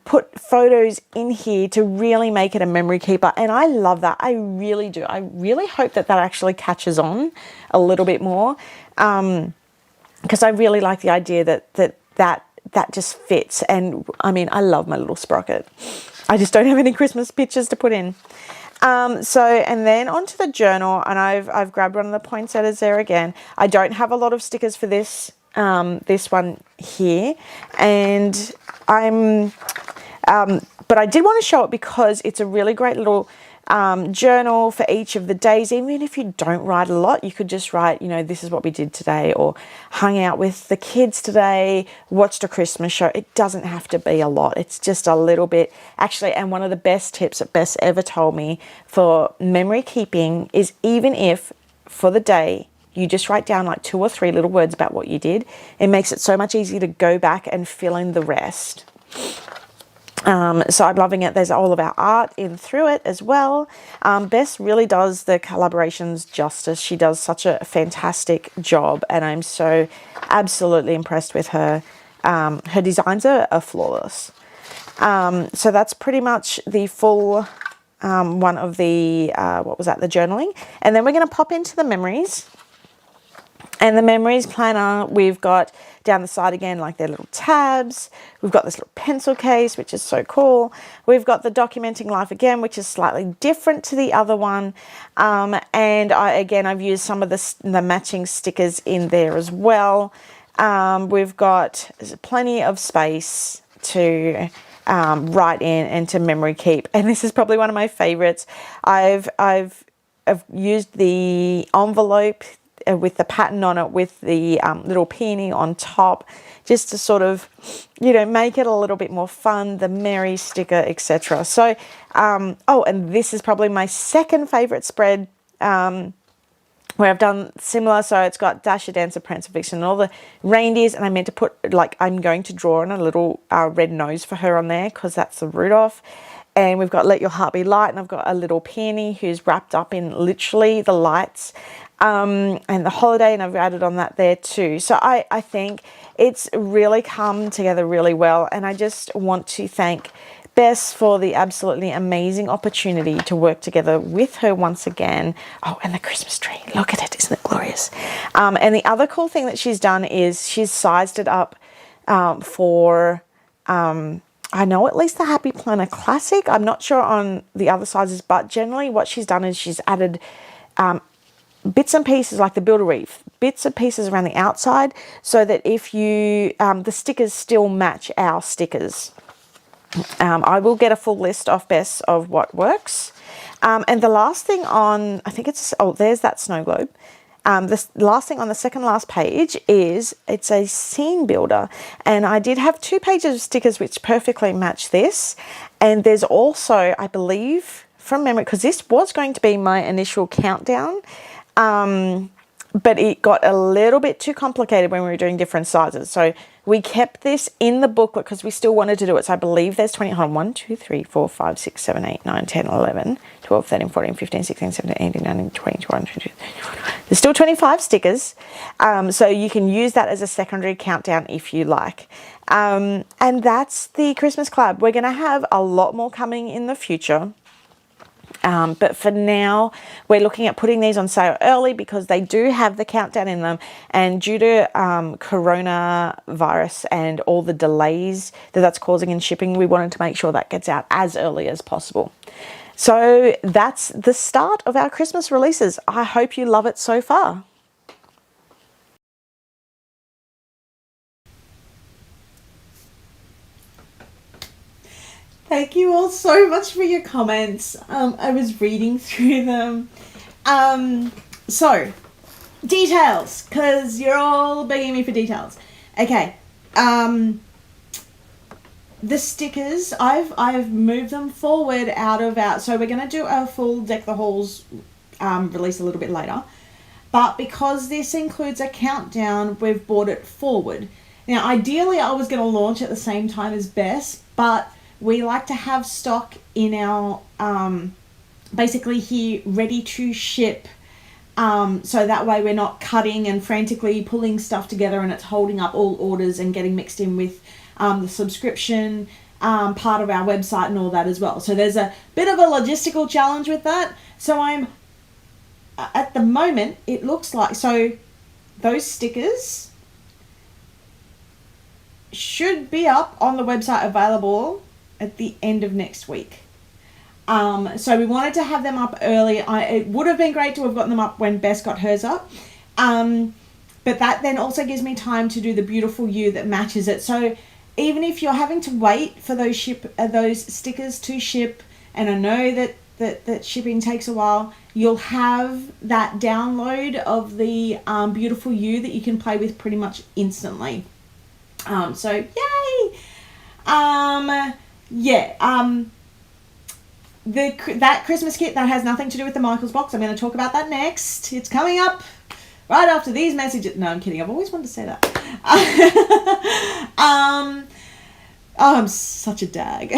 put photos in here to really make it a memory keeper. And I love that. I really do. I really hope that actually catches on a little bit more. Because I really like the idea that just fits. And I mean, I love my little sprocket. I just don't have any Christmas pictures to put in. And then onto the journal, and I've grabbed one of the poinsettias there again. I don't have a lot of stickers for this one here, and but I did want to show it because it's a really great little journal for each of the days. Even if you don't write a lot, you could just write, you know, this is what we did today, or hung out with the kids today, watched a Christmas show. It doesn't have to be a lot. It's just a little bit. Actually, and one of the best tips that Bess ever told me for memory keeping is, even if for the day you just write down like 2 or 3 little words about what you did, it makes it so much easier to go back and fill in the rest. So I'm loving it. There's all of our art in through it as well. Bess really does the collaborations justice. She does such a fantastic job, and I'm so absolutely impressed with her. Her designs are flawless. So that's pretty much the full one of the, what was that, the journaling. And then we're going to pop into the memories. And the memories planner, we've got down the side again, like their little tabs. We've got this little pencil case, which is so cool. We've got the documenting life again, which is slightly different to the other one. And I've used some of the matching stickers in there as well. We've got plenty of space to write in and to memory keep. And this is probably one of my favorites. I've used the envelope with the pattern on it, with the little peony on top, just to sort of, you know, make it a little bit more fun, the merry sticker, etc. So, and this is probably my second favorite spread, where I've done similar. So it's got Dasher, Dancer, Prancer, Vixen, and all the reindeers, and I meant to put, like, I'm going to draw in a little red nose for her on there, because that's the Rudolph. And we've got Let Your Heart Be Light, and I've got a little peony who's wrapped up in literally the lights, and the holiday, and I've added on that there too. So I think it's really come together really well, and I just want to thank Bess for the absolutely amazing opportunity to work together with her once again. Oh, and the Christmas tree, look at it, isn't it glorious? And the other cool thing that she's done is she's sized it up for I know at least the Happy Planner Classic. I'm not sure on the other sizes, but generally what she's done is she's added bits and pieces, like the Build-A-Wreath, bits and pieces around the outside, so that if you, the stickers still match our stickers. I will get a full list off Bess of what works. And the last thing on, I think it's, oh, there's that snow globe. The last thing on the second last page is, it's a scene builder, and I did have 2 pages of stickers which perfectly match this. And there's also, I believe from memory, because this was going to be my initial countdown, but it got a little bit too complicated when we were doing different sizes. So we kept this in the booklet because we still wanted to do it. So I believe there's 20, hold on, 1, 2, 3, 4, 5, 6, 7, 8, 9, 10, 11, 12, 13, 14, 15, 16, 17, 18, 19, 20, 21, 22, 23. There's still 25 stickers. So you can use that as a secondary countdown if you like. And that's the Christmas Club. We're going to have a lot more coming in the future. But for now, we're looking at putting these on sale early because they do have the countdown in them. And due to coronavirus and all the delays that's causing in shipping, we wanted to make sure that gets out as early as possible. So that's the start of our Christmas releases. I hope you love it so far. Thank you all so much for your comments. I was reading through them. So, details, because you're all begging me for details. Okay. The stickers, I've moved them forward out of our... So we're going to do a full Deck the Halls release a little bit later. But because this includes a countdown, we've brought it forward. Now, ideally, I was going to launch at the same time as Bess, but we like to have stock in our, basically here, ready to ship. So that way we're not cutting and frantically pulling stuff together and it's holding up all orders and getting mixed in with the subscription part of our website and all that as well. So there's a bit of a logistical challenge with that. So I'm, at the moment, it looks like, so those stickers should be up on the website, available at the end of next week. So we wanted to have them up early. It would have been great to have gotten them up when Bess got hers up. But that then also gives me time to do the beautiful you that matches it. So even if you're having to wait for those stickers to ship, and I know that shipping takes a while, you'll have that download of the beautiful you that you can play with pretty much instantly. So yay! That Christmas kit that has nothing to do with the Michaels box, I'm going to talk about that next. It's coming up right after these messages. No, I'm kidding. I've always wanted to say that. I'm such a dag.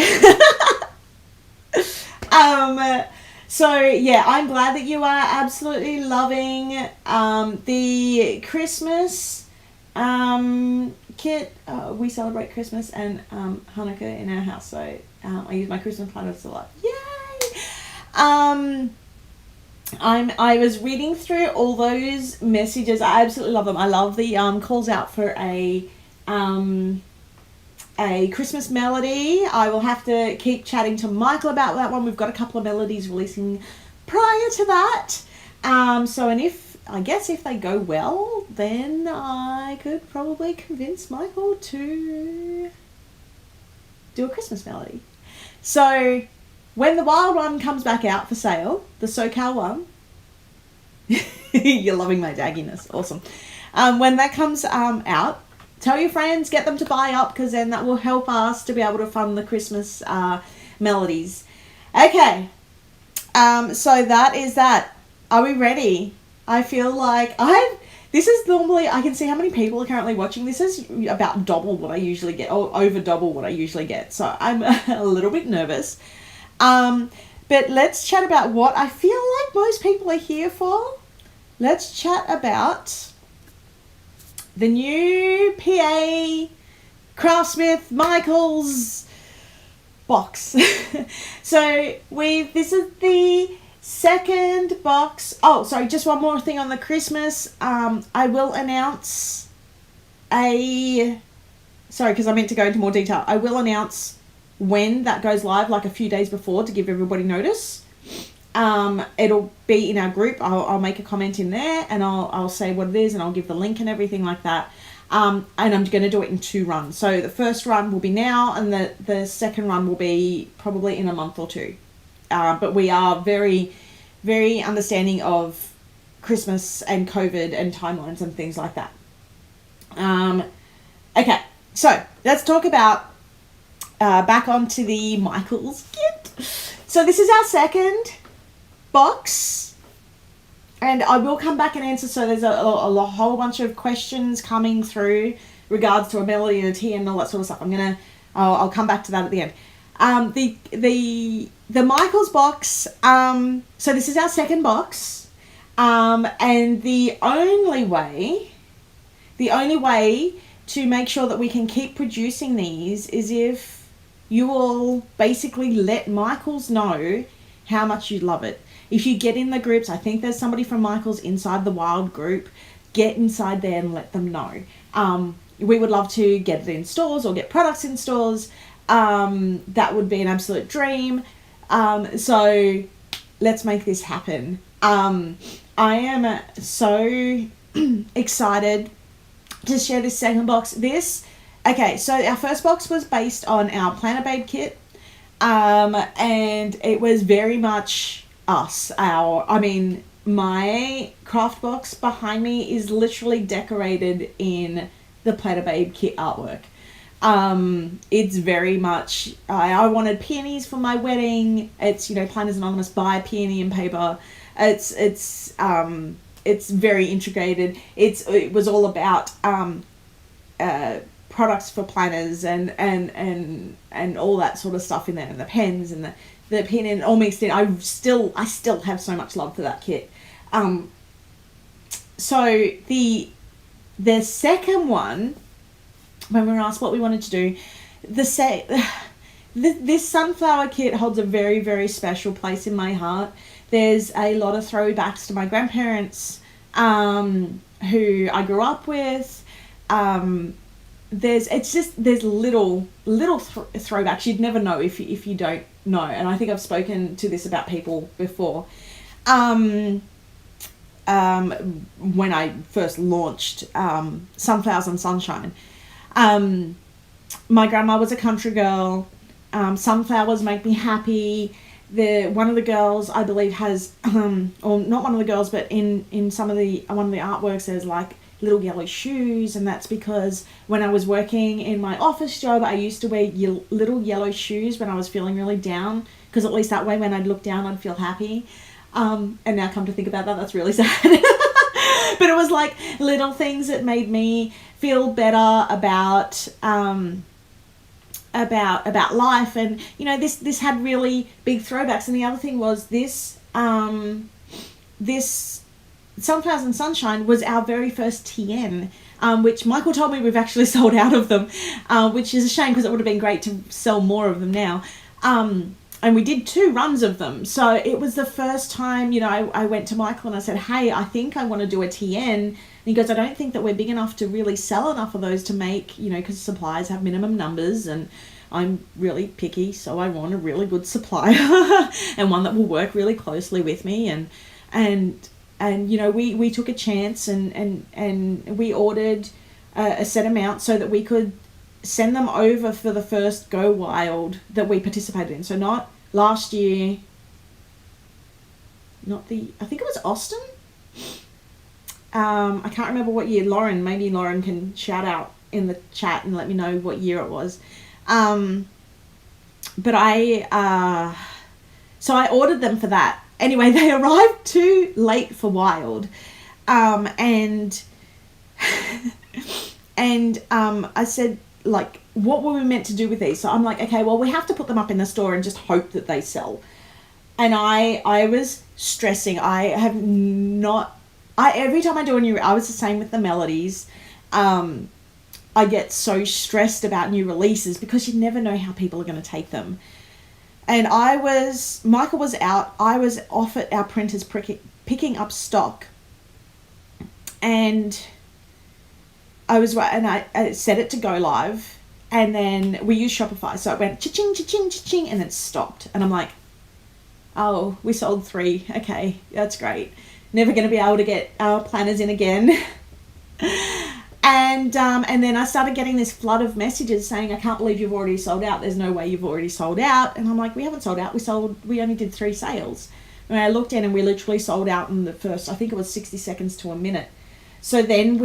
So yeah, I'm glad that you are absolutely loving the Christmas kit. We celebrate Christmas and Hanukkah in our house, so I use my Christmas planners a lot. Yay! I was reading through all those messages. I absolutely love them. I love the calls out for a Christmas melody. I will have to keep chatting to Michael about that one. We've got a couple of melodies releasing prior to that. So, and if they go well, then I could probably convince Michael to do a Christmas melody. So when the wild one comes back out for sale, the SoCal one, you're loving my dagginess. Awesome. When that comes out, tell your friends, get them to buy up, because then that will help us to be able to fund the Christmas melodies. Okay. So that is that. Are we ready? I feel like this is normally, I can see how many people are currently watching. This is about double what I usually get, or over double what I usually get. So I'm a little bit nervous. But let's chat about what I feel like most people are here for. Let's chat about the new PA Craftsmith Michaels box. So this is the second box. Oh, sorry, just one more thing on the Christmas. I will announce because I meant to go into more detail. I will announce when that goes live, like a few days before, to give everybody notice. It'll be in our group. I'll make a comment in there and I'll say what it is and I'll give the link and everything like that. And I'm going to do it in 2 runs. So the first run will be now and the second run will be probably in a month or 2. But we are very, very understanding of Christmas and COVID and timelines and things like that. Okay, so let's talk about back onto the Michaels kit. So this is our second box, and I will come back and answer. So there's a whole bunch of questions coming through regards to a melody and a tea and all that sort of stuff. I'll come back to that at the end. The Michaels box. So this is our second box, and the only way to make sure that we can keep producing these is if you all basically let Michaels know how much you love it. If you get in the groups, I think there's somebody from Michaels inside the Wild group, get inside there and let them know. We would love to get it in stores or get products in stores. That would be an absolute dream. So let's make this happen. I am so excited to share this second box. Okay, so our first box was based on our Planner Babe kit, and it was very much us. My craft box behind me is literally decorated in the Planner Babe kit artwork. It's very much, I wanted peonies for my wedding. It's, Planners Anonymous, buy peony and paper. It's very integrated. It was all about, products for planners and all that sort of stuff in there, and the pens and the pin and all mixed in. I still have so much love for that kit. So the second one, when we were asked what we wanted to do, this sunflower kit holds a very, very special place in my heart. There's a lot of throwbacks to my grandparents, who I grew up with. There's little throwbacks you'd never know if you don't know. And I think I've spoken to this about people before. When I first launched Sunflowers and Sunshine, my grandma was a country girl. Sunflowers make me happy. One of the girls, I believe, has or not one of the girls, but in one of the artworks, there's like little yellow shoes, and that's because when I was working in my office job, I used to wear little yellow shoes when I was feeling really down, because at least that way when I'd look down, I'd feel happy. And now come to think about that, that's really sad. But it was like little things that made me feel better about life. And this had really big throwbacks. And the other thing was this Sunflowers and Sunshine was our very first TN, which Michael told me we've actually sold out of them, which is a shame because it would have been great to sell more of them now. And we did 2 runs of them. So it was the first time, I went to Michael and I said, hey, I think I want to do a TN. And he goes, I don't think that we're big enough to really sell enough of those to make, because suppliers have minimum numbers, and I'm really picky, so I want a really good supplier and one that will work really closely with me. And we took a chance and we ordered a set amount so that we could send them over for the first Go Wild that we participated in. So not last year, I think it was Austin. I can't remember what year. Maybe Lauren can shout out in the chat and let me know what year it was. But so I ordered them for that. Anyway, they arrived too late for Wild. And I said, like, what were we meant to do with these? So I'm like, okay, well, we have to put them up in the store and just hope that they sell. And I was stressing. Every time I do I was the same with the melodies. I get so stressed about new releases because you never know how people are going to take them. And Michael was out. I was off at our printers picking up stock. And I set it to go live. And then we used Shopify. So it went cha-ching, cha-ching, cha-ching, and then stopped. And I'm like, oh, we sold 3. Okay, that's great. Never going to be able to get our planners in again. And then I started getting this flood of messages saying, I can't believe you've already sold out. There's no way you've already sold out. And I'm like, we haven't sold out. We only did 3 sales. And I looked in and we literally sold out in the first, I think it was 60 seconds to a minute. So then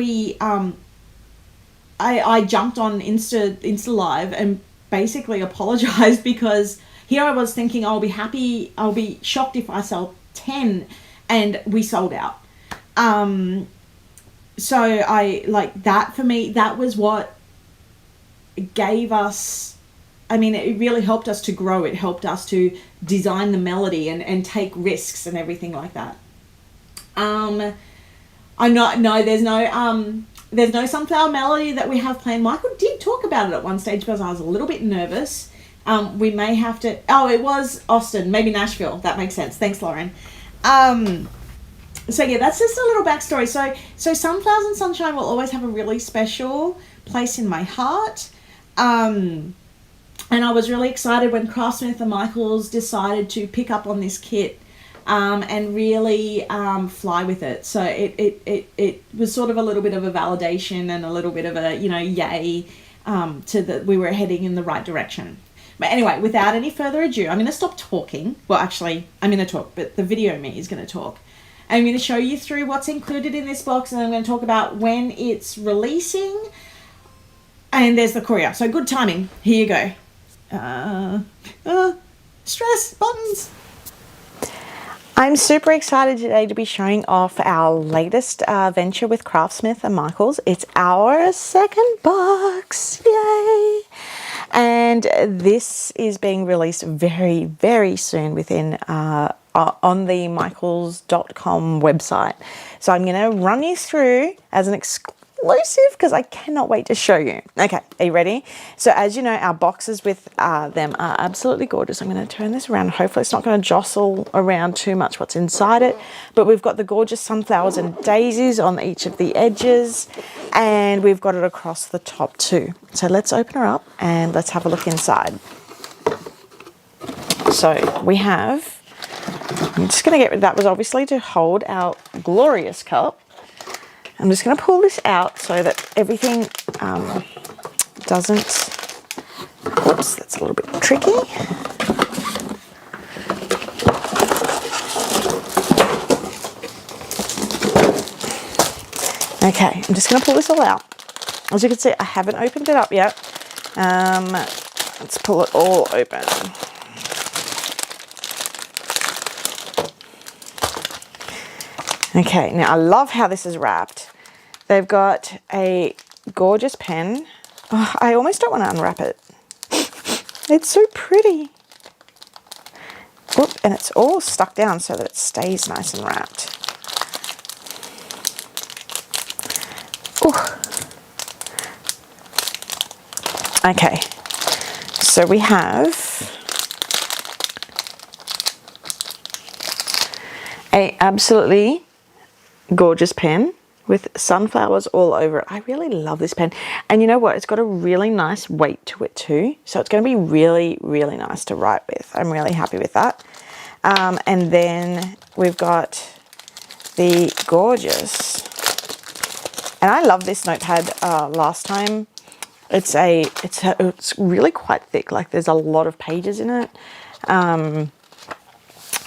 I jumped on Insta Live and basically apologized because here I was thinking I'll be shocked if I sell 10, and we sold out. So for me, that was what gave us, it really helped us to grow. It helped us to design the melody and take risks and everything like that. There's no sunflower melody that we have planned. Michael did talk about it at one stage because I was a little bit nervous. We may have to, it was Austin, maybe Nashville. That makes sense. Thanks, Lauren. So yeah, that's just a little backstory. So Sunflowers and Sunshine will always have a really special place in my heart. And I was really excited when Craftsmith and Michaels decided to pick up on this kit and really fly with it. So it was sort of a little bit of a validation and a little bit of a, yay we were heading in the right direction. But anyway, without any further ado, I'm going to stop talking. Well, actually, I'm going to talk, but the video me is going to talk. I'm going to show you through what's included in this box, and I'm going to talk about when it's releasing. And there's the courier. So good timing. Here you go. Stress buttons. I'm super excited today to be showing off our latest venture with Craftsmith and Michaels. It's our second box, yay! And this is being released very, very soon within on the michaels.com website. So I'm going to run you through as an exclusive because I cannot wait to show you. Okay, are you ready? So as you know, our boxes with them are absolutely gorgeous. I'm going to turn this around. Hopefully it's not going to jostle around too much what's inside it. But we've got the gorgeous sunflowers and daisies on each of the edges, and we've got it across the top too. So let's open her up and let's have a look inside. So we have, I'm just going to get rid of that, was obviously to hold our glorious cup. I'm just going to pull this out so that everything doesn't, whoops, that's a little bit tricky. Okay, I'm just going to pull this all out. As you can see, I haven't opened it up yet. Let's pull it all open. Okay, now I love how this is wrapped. They've got a gorgeous pen. Oh, I almost don't want to unwrap it. It's so pretty. Oop, and it's all stuck down so that it stays nice and wrapped. Ooh. Okay, so we have a absolutely gorgeous pen with sunflowers all over it. I really love this pen. And you know what? It's got a really nice weight to it too. So it's going to be really, really nice to write with. I'm really happy with that. And then we've got the gorgeous, and I love this notepad last time. It's really quite thick. Like there's a lot of pages in it.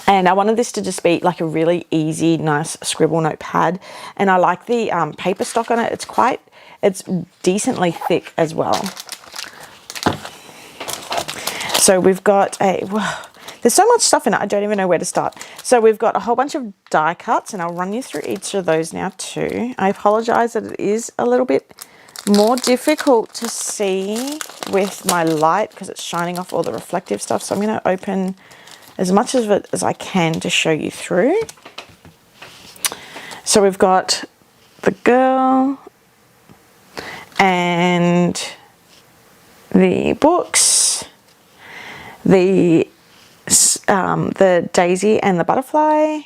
And I wanted this to just be like a really easy, nice scribble notepad. And I like the paper stock on it. It's decently thick as well. So we've got there's so much stuff in it, I don't even know where to start. So we've got a whole bunch of die cuts, and I'll run you through each of those now too. I apologize that it is a little bit more difficult to see with my light because it's shining off all the reflective stuff. So I'm going to open as much of it as I can to show you through. So we've got the girl and the books, the daisy and the butterfly,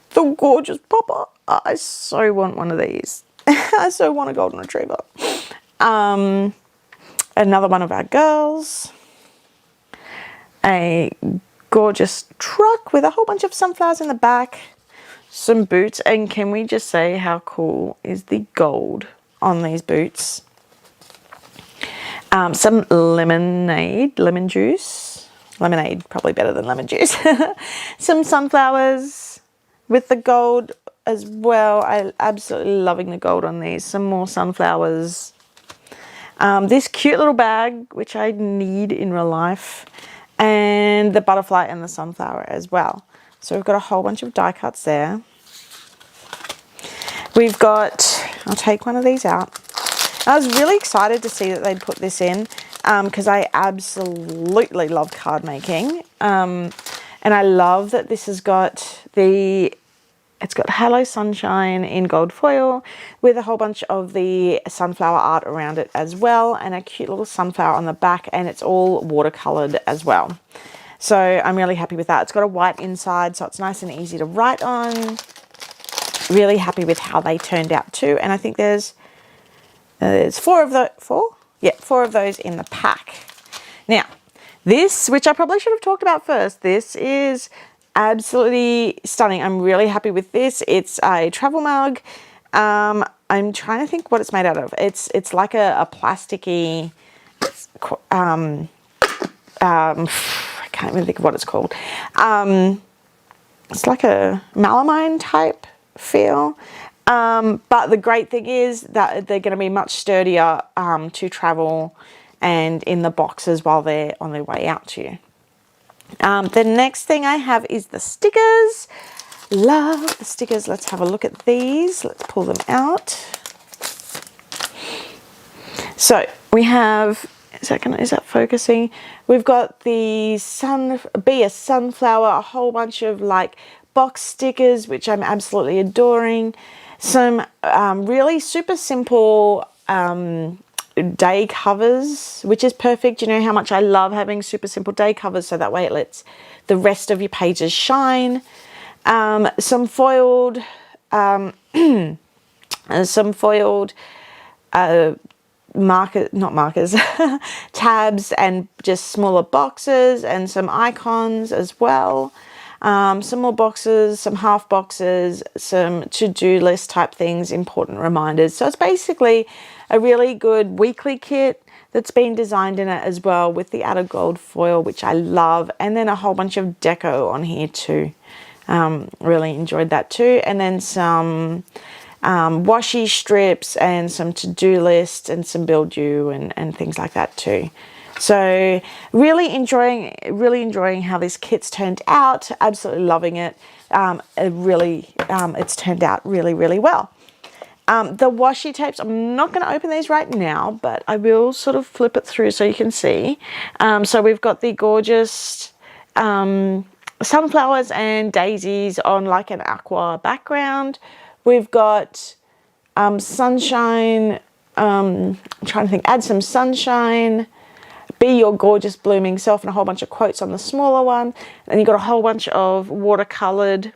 the gorgeous Papa. I so want one of these. I so want a golden retriever. Another one of our girls, a gorgeous truck with a whole bunch of sunflowers in the back, some boots, and can we just say how cool is the gold on these boots? Some lemon juice, lemonade, probably better than lemon juice. Some sunflowers with the gold as well. I'm absolutely loving the gold on these. Some more sunflowers. This cute little bag, which I need in real life. And the butterfly and the sunflower as well. So we've got a whole bunch of die cuts there. We've got, I'll take one of these out. I was really excited to see that they'd put this in because I absolutely love card making. And I love that this has got it's got Hello Sunshine in gold foil with a whole bunch of the sunflower art around it as well, and a cute little sunflower on the back, and it's all watercolored as well. So I'm really happy with that. It's got a white inside, so it's nice and easy to write on. Really happy with how they turned out too. And I think there's four of those in the pack. Now, this, which I probably should have talked about first, this is absolutely stunning. I'm really happy with this. It's a travel mug. I'm trying to think what it's made out of. It's like a plasticky, I can't even think of what it's called. It's like a melamine type feel. But the great thing is that they're going to be much sturdier to travel and in the boxes while they're on their way out to you. The next thing I have is the stickers. Love the stickers. Let's have a look at these. Let's pull them out. So we have, is that focusing? We've got the Be a Sunflower, a whole bunch of like box stickers, which I'm absolutely adoring. Some really super simple day covers, which is perfect. You know how much I love having super simple day covers, so that way it lets the rest of your pages shine. Some foiled tabs, and just smaller boxes, and some icons as well. Some more boxes, some half boxes, some to-do list type things, important reminders. So it's basically a really good weekly kit that's been designed in it as well, with the added gold foil, which I love, and then a whole bunch of deco on here too. Really enjoyed that too. And then some washi strips and some to-do lists and some build you and things like that too. So really enjoying how this kit's turned out. Absolutely loving it. It's turned out really, really well. The washi tapes, I'm not going to open these right now, but I will sort of flip it through so you can see. So we've got the gorgeous sunflowers and daisies on like an aqua background. We've got sunshine. I'm trying to think. Add some sunshine. Be your gorgeous blooming self, and a whole bunch of quotes on the smaller one. And you've got a whole bunch of watercolored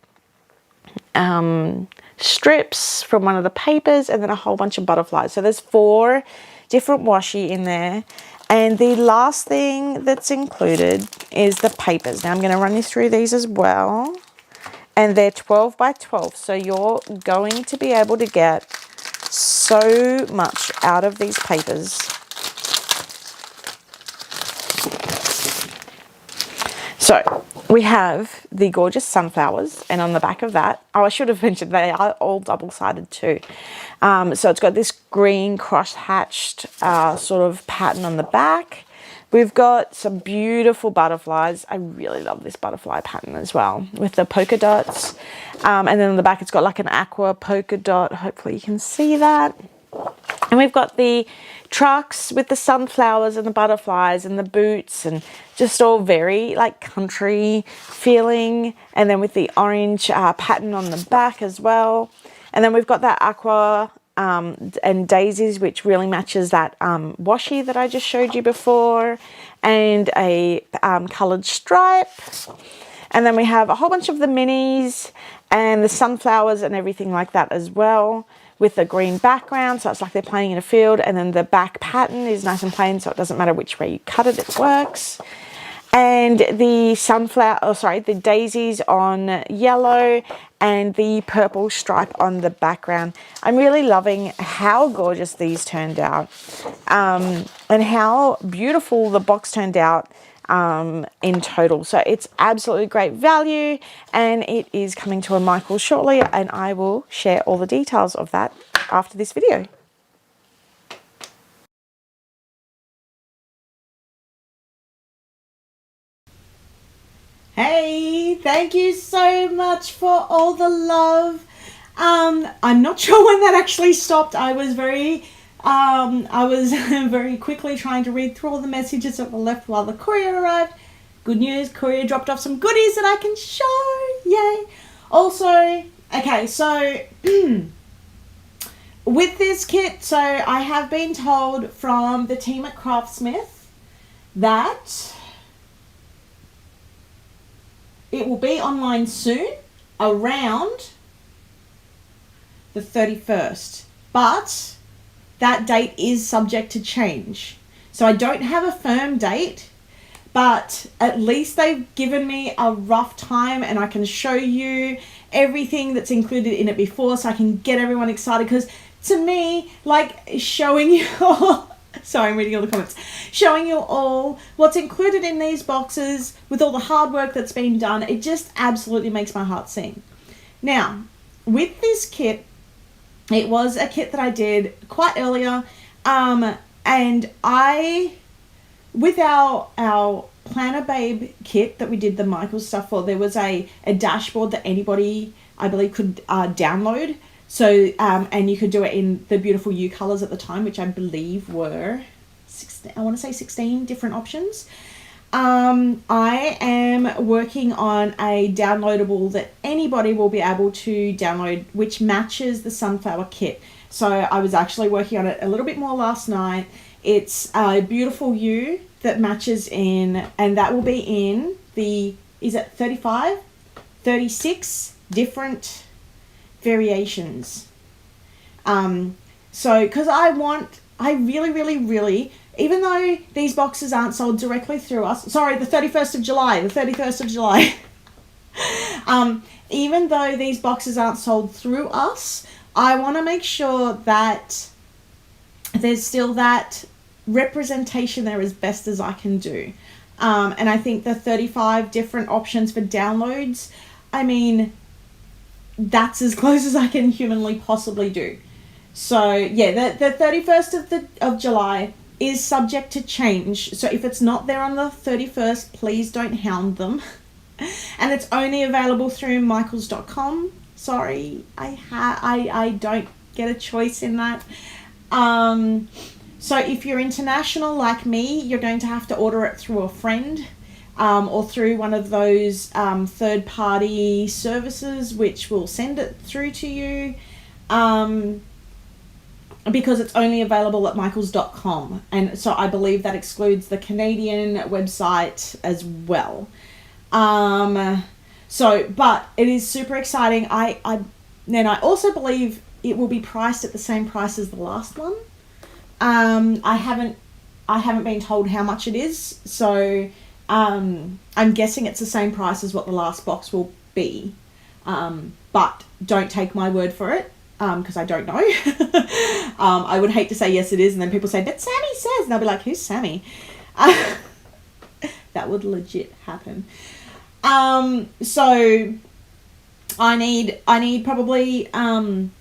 strips from one of the papers, and then a whole bunch of butterflies. So there's 4 different washi in there. And the last thing that's included is the papers. Now I'm going to run you through these as well. And they're 12 by 12. So you're going to be able to get so much out of these papers. So we have the gorgeous sunflowers, and on the back of that, oh, I should have mentioned they are all double-sided too. So it's got this green cross-hatched sort of pattern on the back. We've got some beautiful butterflies. I really love this butterfly pattern as well, with the polka dots. And then on the back, it's got like an aqua polka dot. Hopefully you can see that. And we've got the trucks with the sunflowers and the butterflies and the boots, and just all very like country feeling. And then with the orange pattern on the back as well. And then we've got that aqua and daisies, which really matches that washi that I just showed you before, and a coloured stripe. And then we have a whole bunch of the minis and the sunflowers and everything like that as well, with a green background, so it's like they're playing in a field. And then the back pattern is nice and plain, so it doesn't matter which way you cut it, it works. And the the daisies on yellow, and the purple stripe on the background. I'm really loving how gorgeous these turned out, and how beautiful the box turned out in total. So it's absolutely great value, and it is coming to a Michael's shortly, and I will share all the details of that after this video. Hey, thank you so much for all the love. I'm not sure when that actually stopped. I was very very quickly trying to read through all the messages that were left while the courier arrived. Good news, courier dropped off some goodies that I can show. Yay. Also, okay, so with this kit, so I have been told from the team at Craftsmith that it will be online soon, around the 31st. But that date is subject to change. So I don't have a firm date, but at least they've given me a rough time, and I can show you everything that's included in it before, so I can get everyone excited. Because to me, like, showing you all, sorry, I'm reading all the comments, showing you all what's included in these boxes with all the hard work that's been done, it just absolutely makes my heart sing. Now, with this kit, it was a kit that I did quite earlier, and with our Planner Babe kit that we did the Michaels stuff for, there was a dashboard that anybody, I believe, could download. So, and you could do it in the beautiful U colours at the time, which I believe were 16, I want to say 16 different options. I am working on a downloadable that anybody will be able to download, which matches the sunflower kit. So I was actually working on it a little bit more last night. It's a beautiful U that matches in, and that will be in the, is it 35? 36 different variations. So, because I really, even though these boxes aren't sold directly through us, sorry, the 31st of July, even though these boxes aren't sold through us, I want to make sure that there's still that representation there as best as I can do. And I think the 35 different options for downloads, I mean, that's as close as I can humanly possibly do. So yeah, the 31st of July is subject to change. So if it's not there on the 31st, please don't hound them. And it's only available through michaels.com. Sorry, I don't get a choice in that. So if you're international like me, you're going to have to order it through a friend, or through one of those third-party services which will send it through to you, because it's only available at michaels.com. And so I believe that excludes the Canadian website as well. But it is super exciting. Then I also believe it will be priced at the same price as the last one. I haven't been told how much it is, so I'm guessing it's the same price as what the last box will be. But don't take my word for it, because I don't know. I would hate to say yes it is, and then people say, but Sammy says, and I'll be like, who's Sammy? That would legit happen. So I need probably, I'm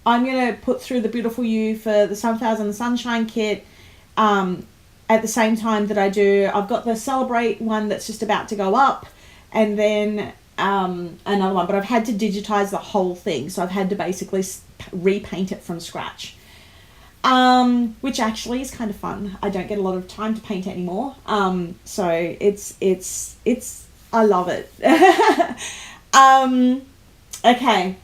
going to put through the Beautiful You for the Sunflowers and the Sunshine kit, at the same time that I've got the Celebrate one that's just about to go up, and then, another one, but I've had to digitize the whole thing. So I've had to basically repaint it from scratch, which actually is kind of fun. I don't get a lot of time to paint anymore. So it's, I love it. Okay.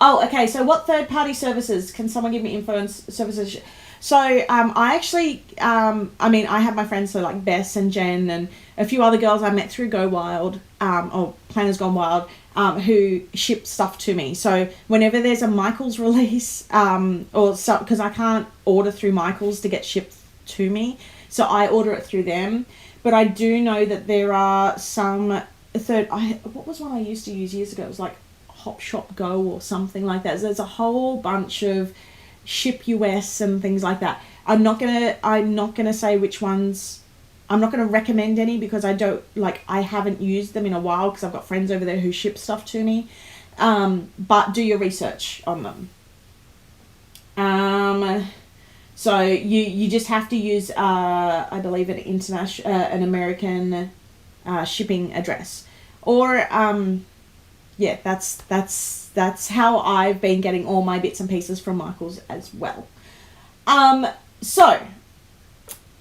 Oh, okay. So what third-party services? Can someone give me info on services? So I actually, I have my friends, so like Bess and Jen and a few other girls I met through Go Wild, or Planners Gone Wild, who ship stuff to me. So whenever there's a Michaels release, because I can't order through Michaels to get shipped to me, so I order it through them. But I do know that there are some what was one I used to use years ago? It was like Hop Shop Go or something like that. So there's a whole bunch of Ship US and things like that. I'm not gonna say which ones. I'm not gonna recommend any because I haven't used them in a while because I've got friends over there who ship stuff to me. But do your research on them. So you just have to use I believe an American shipping address, or that's how I've been getting all my bits and pieces from Michaels as well. So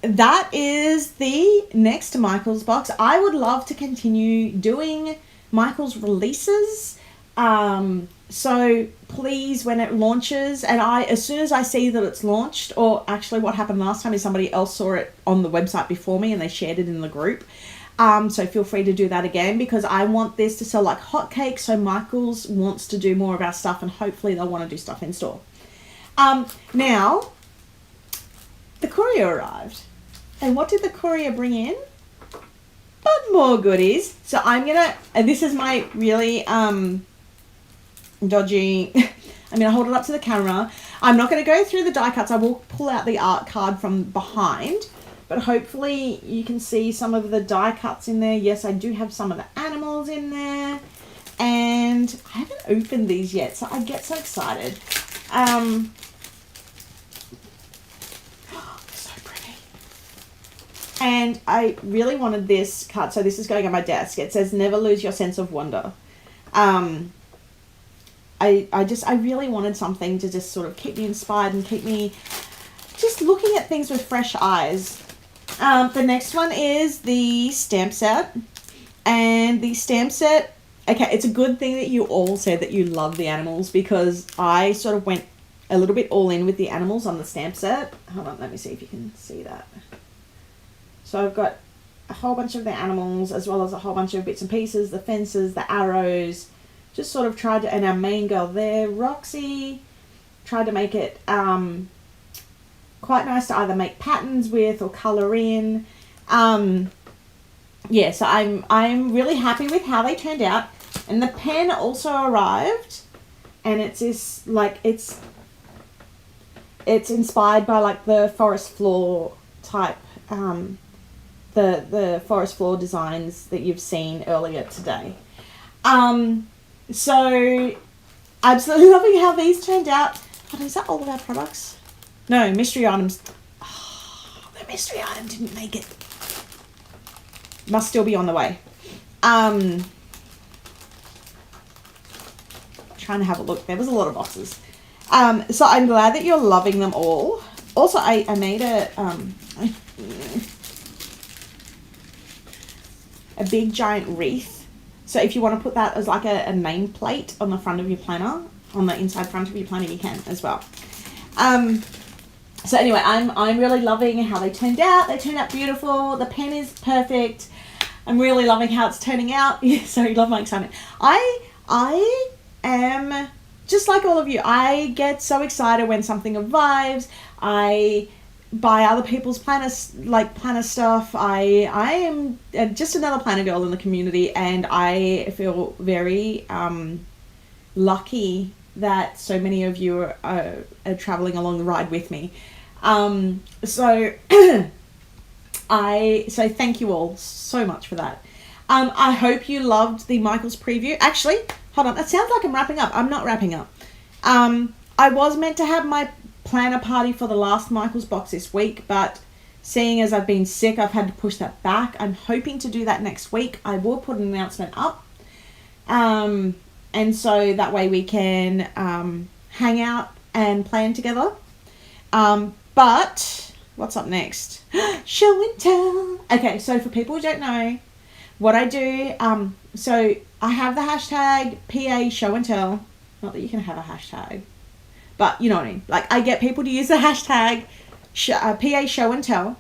that is the next Michaels box. I would love to continue doing Michaels releases. So please, when it launches, and as soon as I see that it's launched, or actually what happened last time is somebody else saw it on the website before me and they shared it in the group. So feel free to do that again, because I want this to sell like hotcakes. So Michaels wants to do more of our stuff, and hopefully they'll want to do stuff in store. Now, the courier arrived. And what did the courier bring in? But more goodies. So and this is my really dodgy, I'm going to hold it up to the camera. I'm not going to go through the die cuts. I will pull out the art card from behind. But hopefully you can see some of the die cuts in there. Yes, I do have some of the animals in there. And I haven't opened these yet, so I get so excited. So pretty. And I really wanted this card, so this is going on my desk. It says, never lose your sense of wonder. I really wanted something to just sort of keep me inspired and keep me just looking at things with fresh eyes. The next one is the stamp set. And the stamp set, okay, it's a good thing that you all said that you love the animals, because I sort of went a little bit all in with the animals on the stamp set. Hold on, let me see if you can see that. So I've got a whole bunch of the animals, as well as a whole bunch of bits and pieces, the fences, the arrows. Just sort of tried to, and our main girl there, Roxy, tried to make it quite nice to either make patterns with or colour in. Yeah, so I'm really happy with how they turned out. And the pen also arrived, and it's this, like, it's inspired by like the forest floor type, the forest floor designs that you've seen earlier today. So absolutely loving how these turned out. Oh, is that all of our products? No, mystery items. Oh, the mystery item didn't make it. Must still be on the way. Trying to have a look. There was a lot of boxes. So I'm glad that you're loving them all. Also, I made a big giant wreath. So if you want to put that as like a name plate on the front of your planner, on the inside front of your planner, you can as well. So anyway, I'm really loving how they turned out. They turned out beautiful. The pen is perfect. I'm really loving how it's turning out. Yeah, sorry, love my excitement. I am just like all of you. I get so excited when something arrives. I buy other people's planner stuff. I am just another planner girl in the community, and I feel very lucky that so many of you are traveling along the ride with me. So so thank you all so much for that. I hope you loved the Michael's preview. Actually, hold on, it sounds like I'm wrapping up. I'm not wrapping up. I was meant to have my planner party for the last Michael's box this week, but seeing as I've been sick, I've had to push that back. I'm hoping to do that next week. I will put an announcement up. And so that way we can hang out and plan together. But what's up next? Show and tell. Okay, so for people who don't know what I do, so I have the hashtag PA show and tell. Not that you can have a hashtag, but you know what I mean. Like, I get people to use the hashtag PA show and tell.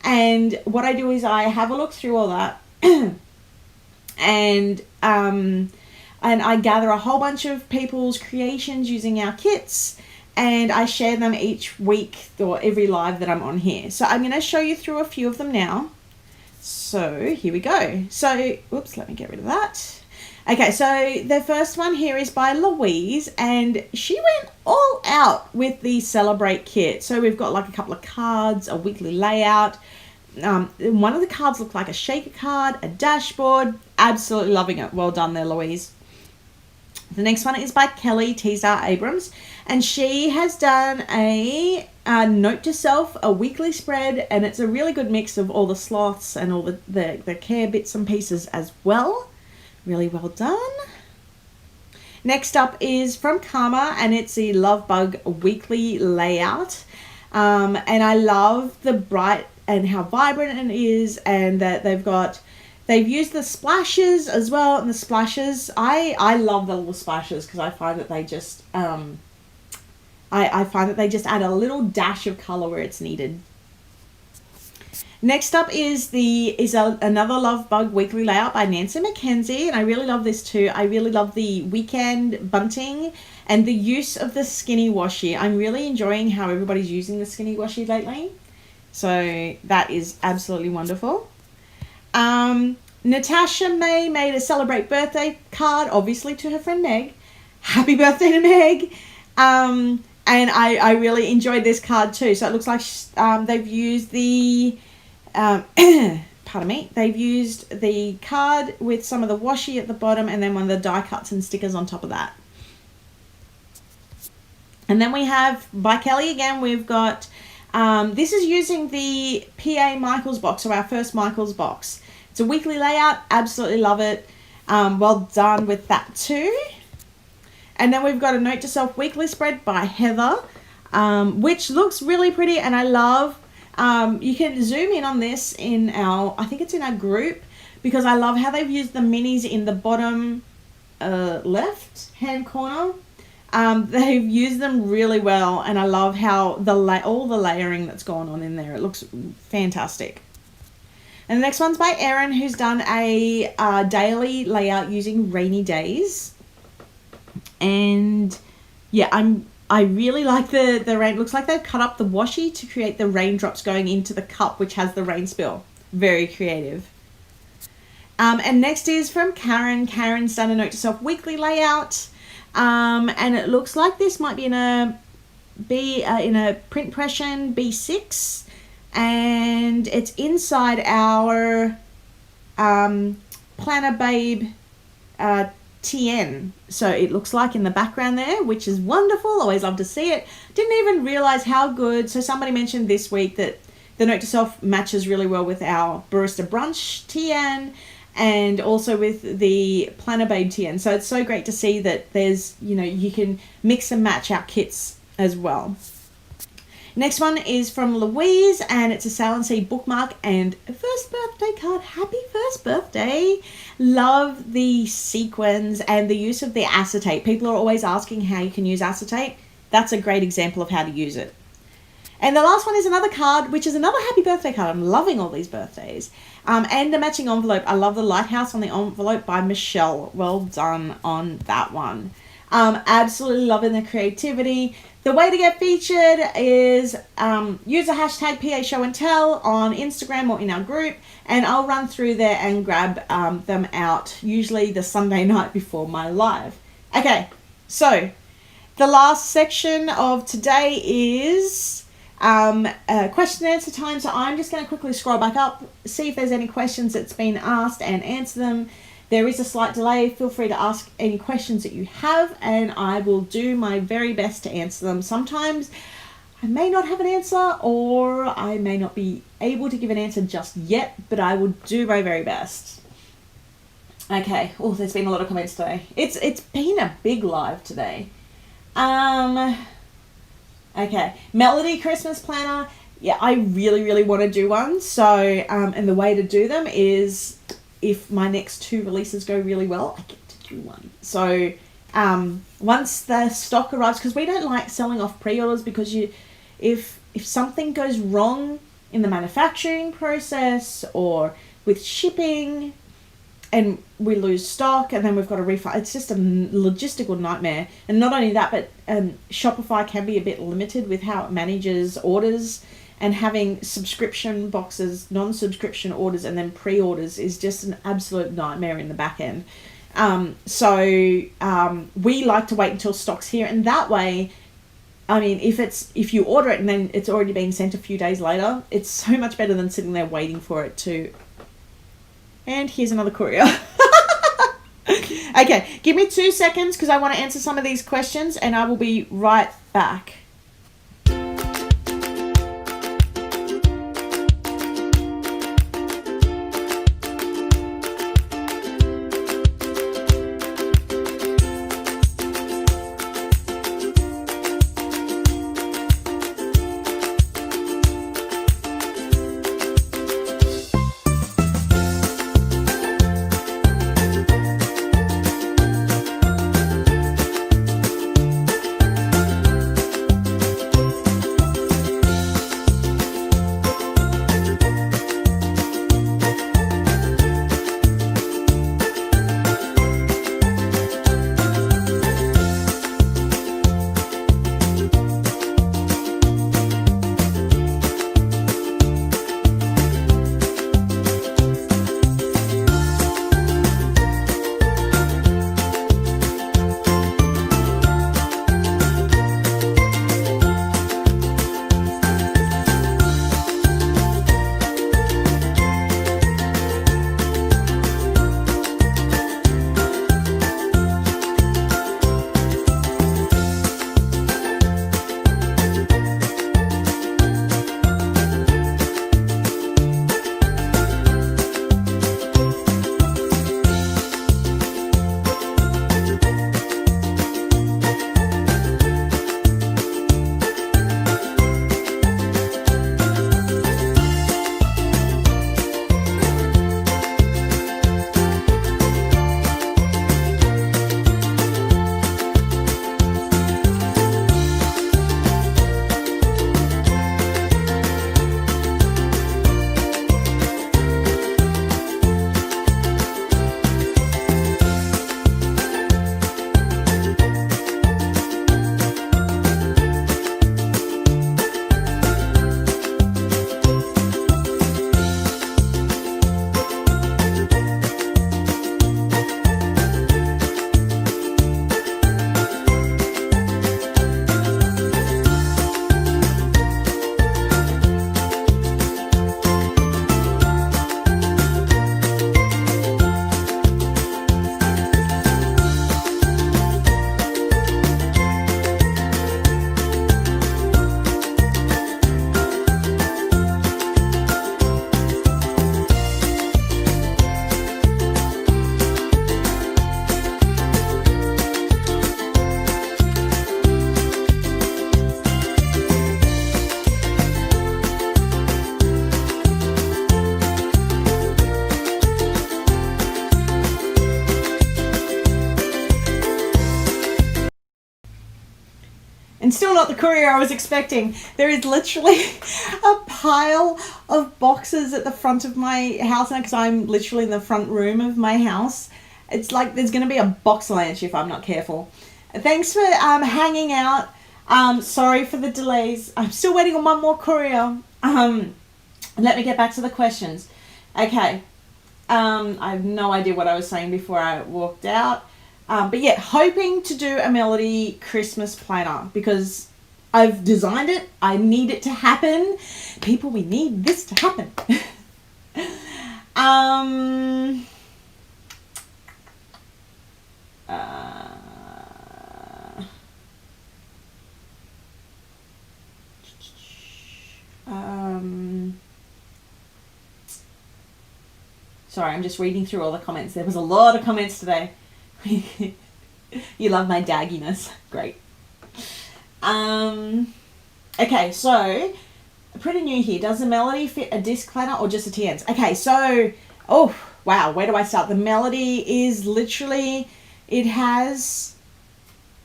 And what I do is I have a look through all that and I gather a whole bunch of people's creations using our kits, and I share them each week or every live that I'm on here. So I'm going to show you through a few of them now. So here we go. So, oops, let me get rid of that. Okay, so the first one here is by Louise, and she went all out with the Celebrate kit. So we've got like a couple of cards, a weekly layout. One of the cards looked like a shaker card, a dashboard. Absolutely loving it. Well done there, Louise. The next one is by Kelly Teasdar Abrams, and she has done a note to self, a weekly spread, and it's a really good mix of all the sloths and all the care bits and pieces as well. Really well done. Next up is from Karma, and it's the Love Bug weekly layout. And I love the bright and how vibrant it is, and that they've used the splashes as well. And the splashes, I love the little splashes because I find that they just I find that they just add a little dash of color where it's needed. Next up is another Love Bug weekly layout by Nancy McKenzie, and I really love this too. I really love the weekend bunting and the use of the skinny washi. I'm really enjoying how everybody's using the skinny washi lately, so that is absolutely wonderful. Natasha May made a Celebrate birthday card, obviously to her friend Meg. Happy birthday to Meg. And I really enjoyed this card too. So it looks like they've used the pardon me, they've used the card with some of the washi at the bottom, and then one of the die cuts and stickers on top of that. And then we have, by Kelly again, we've got This is using the PA Michaels box, or our first Michaels box. It's a weekly layout. Absolutely love it. Well done with that too. And then we've got a Note to Self weekly spread by Heather, which looks really pretty, and I love. You can zoom in on this in I think it's in our group, because I love how they've used the minis in the bottom left hand corner. They've used them really well, and I love how all the layering that's gone on in there. It looks fantastic. And the next one's by Erin, who's done a daily layout using rainy days. And yeah, I really like the rain. It looks like they've cut up the washi to create the raindrops going into the cup, which has the rain spill. Very creative. And next is from Karen. Karen's done a Note to Self weekly layout. And it looks like this might be in a print impression B6, and it's inside our Planner Babe TN. So it looks like in the background there, which is wonderful. Always love to see it. Didn't even realize how good. So somebody mentioned this week that the Note to Self matches really well with our Barista Brunch TN, and also with the Planner Babe TN. So it's so great to see that there's, you can mix and match our kits as well. Next one is from Louise, and it's a Sal and Sea bookmark and a first birthday card. Happy first birthday. Love the sequins and the use of the acetate. People are always asking how you can use acetate. That's a great example of how to use it. And the last one is another card, which is another happy birthday card. I'm loving all these birthdays. And a matching envelope. I love the lighthouse on the envelope by Michelle. Well done on that one. Absolutely loving the creativity. The way to get featured is use a hashtag PA Show and Tell on Instagram or in our group, and I'll run through there and grab them out, usually the Sunday night before my live. Okay, so the last section of today is question and answer time. So I'm just going to quickly scroll back up, see if there's any questions that's been asked, and answer them. There is a slight delay. Feel free to ask any questions that you have, and I will do my very best to answer them. Sometimes I may not have an answer, or I may not be able to give an answer just yet, but I will do my very best. Okay. Oh, there's been a lot of comments today. It's been a big live today. Okay. Melody Christmas Planner. Yeah, I really, really want to do one. So, and the way to do them is, if my next 2 releases go really well, I get to do one. So once the stock arrives, because we don't like selling off pre-orders, because if something goes wrong in the manufacturing process or with shipping and we lose stock and then we've got to refund, it's just a logistical nightmare. And not only that, but Shopify can be a bit limited with how it manages orders. And having subscription boxes, non-subscription orders, and then pre-orders is just an absolute nightmare in the back end. So we like to wait until stock's here, and that way, I mean, if you order it and then it's already being sent a few days later, it's so much better than sitting there waiting for it to. And here's another courier. Okay, give me 2 seconds because I want to answer some of these questions, and I will be right back. And still not the courier I was expecting. There is literally a pile of boxes at the front of my house now because I'm literally in the front room of my house. It's like there's going to be a box lunch if I'm not careful. Thanks for hanging out. Sorry for the delays. I'm still waiting on one more courier. Let me get back to the questions. Okay. I have no idea what I was saying before I walked out. But yeah, hoping to do a Melody Christmas planner because I've designed it. I need it to happen. People, we need this to happen. Sorry, I'm just reading through all the comments. There was a lot of comments today. You love my dagginess. Great. Okay, so pretty new here. Does the Melody fit a disc planner or just a TNs? Okay, so oh wow, where do I start? The Melody is literally, it has,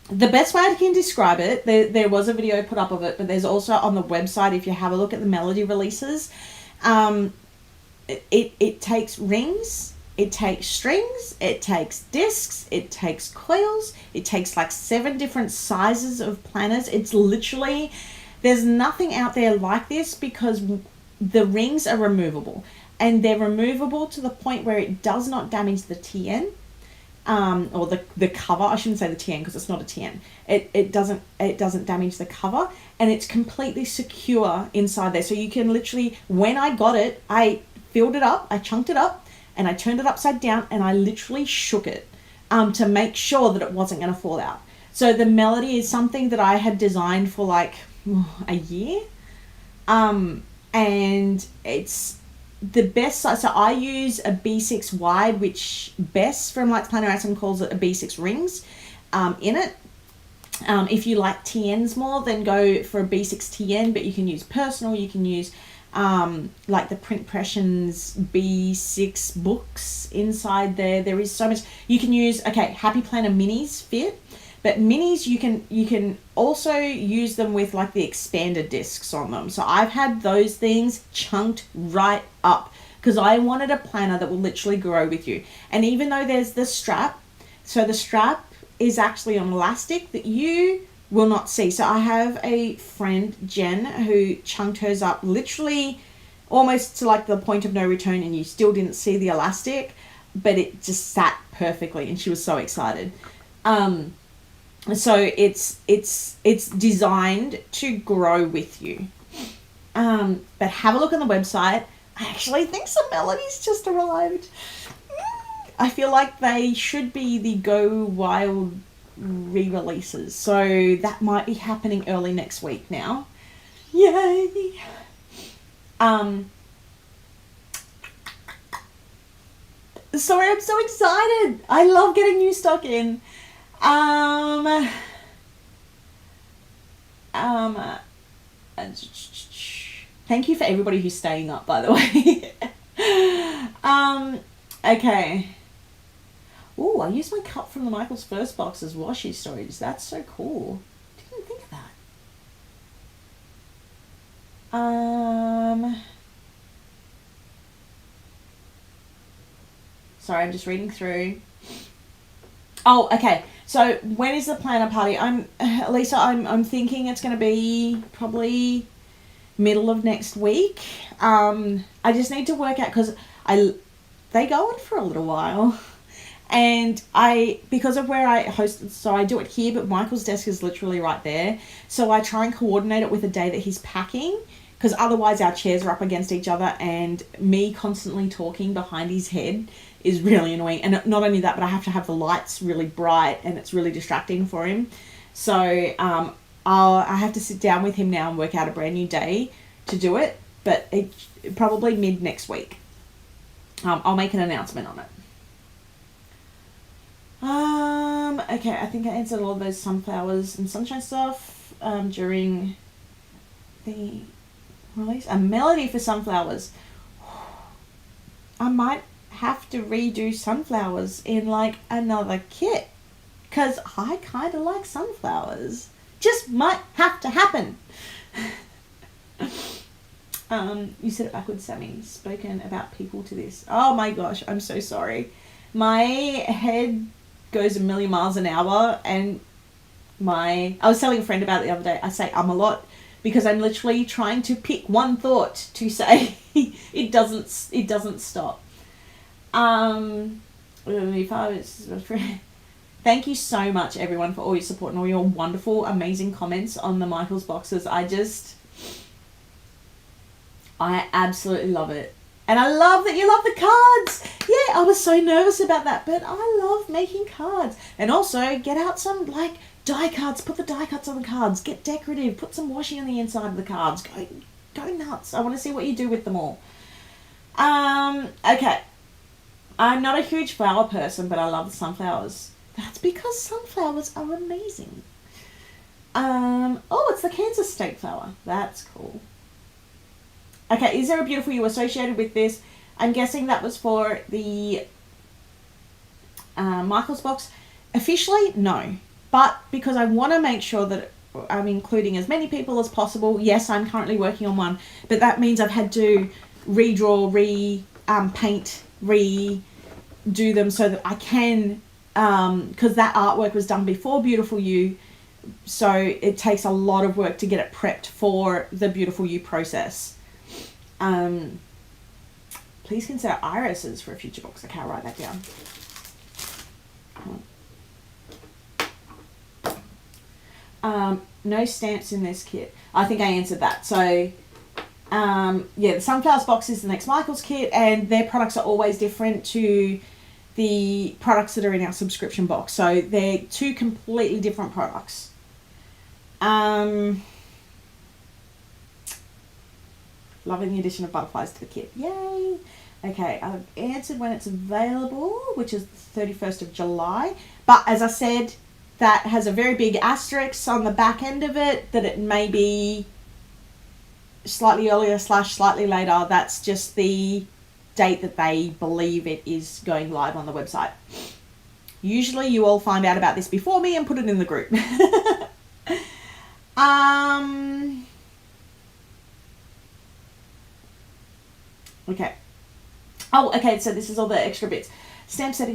the best way I can describe it, there was a video put up of it, but there's also on the website, if you have a look at the Melody releases, it takes rings, it takes strings, it takes discs, it takes coils, it takes like 7 different sizes of planners. It's literally, there's nothing out there like this because the rings are removable, and they're removable to the point where it does not damage the TN, or the cover. I shouldn't say the TN because it's not a TN. It doesn't damage the cover, and it's completely secure inside there. So you can literally, when I got it, I filled it up, I chunked it up, and I turned it upside down, and I literally shook it to make sure that it wasn't going to fall out. So the Melody is something that I had designed for like a year, and it's the best size. So I use a B6 wide, which Bess from Lights Planner Atom calls it a B6 rings in it. If you like TNs more, then go for a B6 TN, but you can use personal, you can use like the Print Impressions B6 books inside there. There is so much you can use. Okay, Happy Planner minis fit, but minis you can also use them with like the expanded discs on them. So I've had those things chunked right up because I wanted a planner that will literally grow with you. And even though there's the strap, so the strap is actually an elastic that you will not see. So I have a friend, Jen, who chunked hers up literally almost to like the point of no return, and you still didn't see the elastic, but it just sat perfectly, and she was so excited. So it's designed to grow with you. But have a look on the website. I actually think some Melodies just arrived. I feel like they should be the Go Wild re-releases, so that might be happening early next week now. Yay! Sorry, I'm so excited. I love getting new stock in. Thank you for everybody who's staying up, by the way. Okay. Oh, I used my cup from the Michael's First box as washi storage. That's so cool. Didn't think of that. Sorry, I'm just reading through. Oh, okay. So when is the planner party? Lisa, I'm thinking it's going to be probably middle of next week. I just need to work out because they go on for a little while. And because of where I host, so I do it here, but Michael's desk is literally right there. So I try and coordinate it with the day that he's packing, because otherwise our chairs are up against each other, and me constantly talking behind his head is really annoying. And not only that, but I have to have the lights really bright, and it's really distracting for him. So I have to sit down with him now and work out a brand new day to do it, but probably mid next week. I'll make an announcement on it. Okay, I think I answered all of those sunflowers and sunshine stuff during the release. A Melody for sunflowers. I might have to redo sunflowers in like another kit because I kind of like sunflowers. just might have to happen. You said it backwards, Sammy. Spoken about people to this. Oh my gosh, I'm so sorry. My head goes a million miles an hour, and I was telling a friend about it the other day. I say a lot because I'm literally trying to pick one thought to say. It doesn't stop. Thank you so much, everyone, for all your support and all your wonderful, amazing comments on the Michael's boxes. I absolutely love it. And I love that you love the cards. Yeah, I was so nervous about that, but I love making cards. And also, get out some, die cuts. Put the die cuts on the cards. Get decorative. Put some washi on the inside of the cards. Go nuts. I want to see what you do with them all. Okay. I'm not a huge flower person, but I love the sunflowers. That's because sunflowers are amazing. It's the Kansas state flower. That's cool. Okay, is there a beautiful you associated with this? I'm guessing that was for the Michael's box. Officially, no. But because I want to make sure that I'm including as many people as possible, yes, I'm currently working on one. But that means I've had to redraw, paint, redo them so that I can, because that artwork was done before Beautiful You. So it takes a lot of work to get it prepped for the Beautiful You process. Please consider irises for a future box. Okay, I'll write that down. No stamps in this kit. I think I answered that. So, the Sunflowers box is the next Michael's kit, and their products are always different to the products that are in our subscription box. So they're two completely different products. Loving the addition of butterflies to the kit. Yay! Okay, I've answered when it's available, which is the 31st of July. But as I said, that has a very big asterisk on the back end of it, that it may be slightly earlier / slightly later. That's just the date that they believe it is going live on the website. Usually you all find out about this before me and put it in the group. Okay. Okay, so this is all the extra bits. Stamp set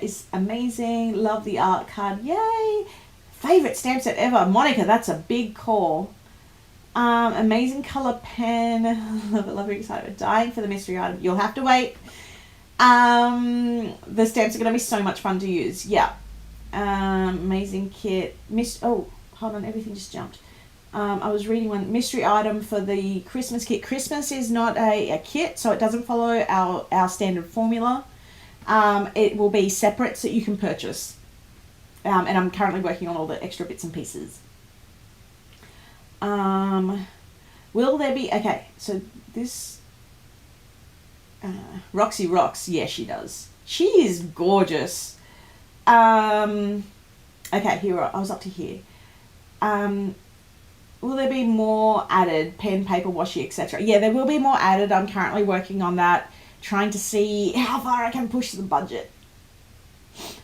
is amazing. Love the art card. Yay! Favorite stamp set ever. Monica, that's a big call. Amazing color pen. Love it, excited. Dying for the mystery item. You'll have to wait. The stamps are going to be so much fun to use. Yeah. Amazing kit. Hold on, everything just jumped. I was reading one mystery item for the Christmas kit. Christmas is not a kit, so it doesn't follow our standard formula. It will be separate so you can purchase. And I'm currently working on all the extra bits and pieces. Will there be... Okay, so this... Roxy rocks. Yeah, she does. She is gorgeous. Okay, here, I was up to here. Will there be more added? Pen, paper, washi, etc. Yeah, there will be more added. I'm currently working on that, trying to see how far I can push the budget.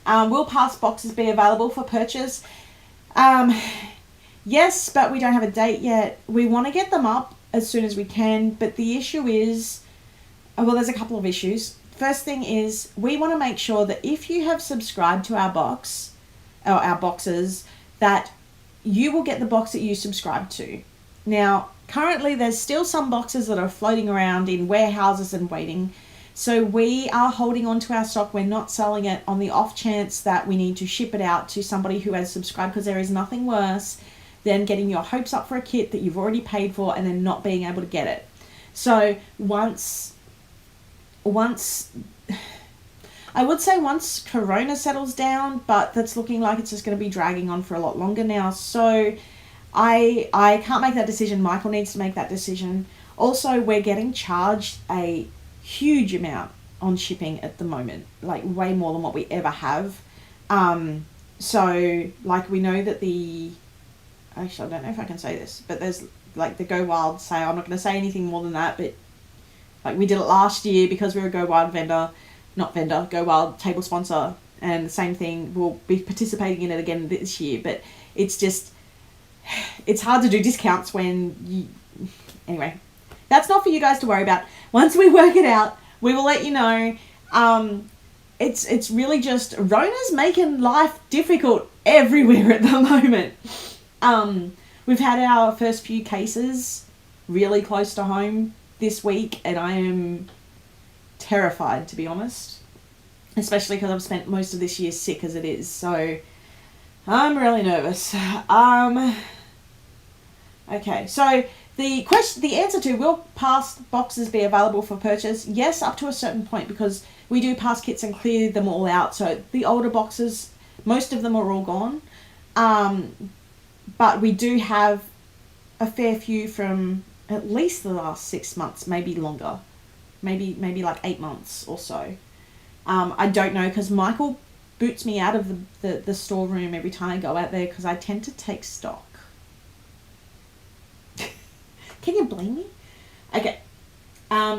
Will past boxes be available for purchase? Yes, but we don't have a date yet. We want to get them up as soon as we can, but the issue is, there's a couple of issues. First thing is, we want to make sure that if you have subscribed to our box, or our boxes, that you will get the box that you subscribe to. Now, currently there's still some boxes that are floating around in warehouses and waiting. So we are holding on to our stock. We're not selling it on the off chance that we need to ship it out to somebody who has subscribed, because there is nothing worse than getting your hopes up for a kit that you've already paid for and then not being able to get it. So once I would say once Corona settles down, but that's looking like it's just going to be dragging on for a lot longer now. So I can't make that decision. Michael needs to make that decision. Also, we're getting charged a huge amount on shipping at the moment, like way more than what we ever have. So like we know that actually I don't know if I can say this, but there's like the Go Wild sale. I'm not going to say anything more than that, but like we did it last year because we were a Go Wild vendor. Not vendor, Go Wild table sponsor. and the same thing, we'll be participating in it again this year, but it's hard to do discounts when anyway, that's not for you guys to worry about. Once we work it out, we will let you know. It's really just Rona's making life difficult everywhere at the moment. We've had our first few cases really close to home this week, and I am terrified, to be honest, especially because I've spent most of this year sick as it is, so I'm really nervous. Okay, so the answer to, will past boxes be available for purchase? Yes, up to a certain point, because we do pass kits and clear them all out. So the older boxes, most of them are all gone. But we do have a fair few from at least the last 6 months, maybe longer, maybe like 8 months or so. I don't know, because Michael boots me out of the storeroom every time I go out there, because I tend to take stock. Can you blame me? Okay.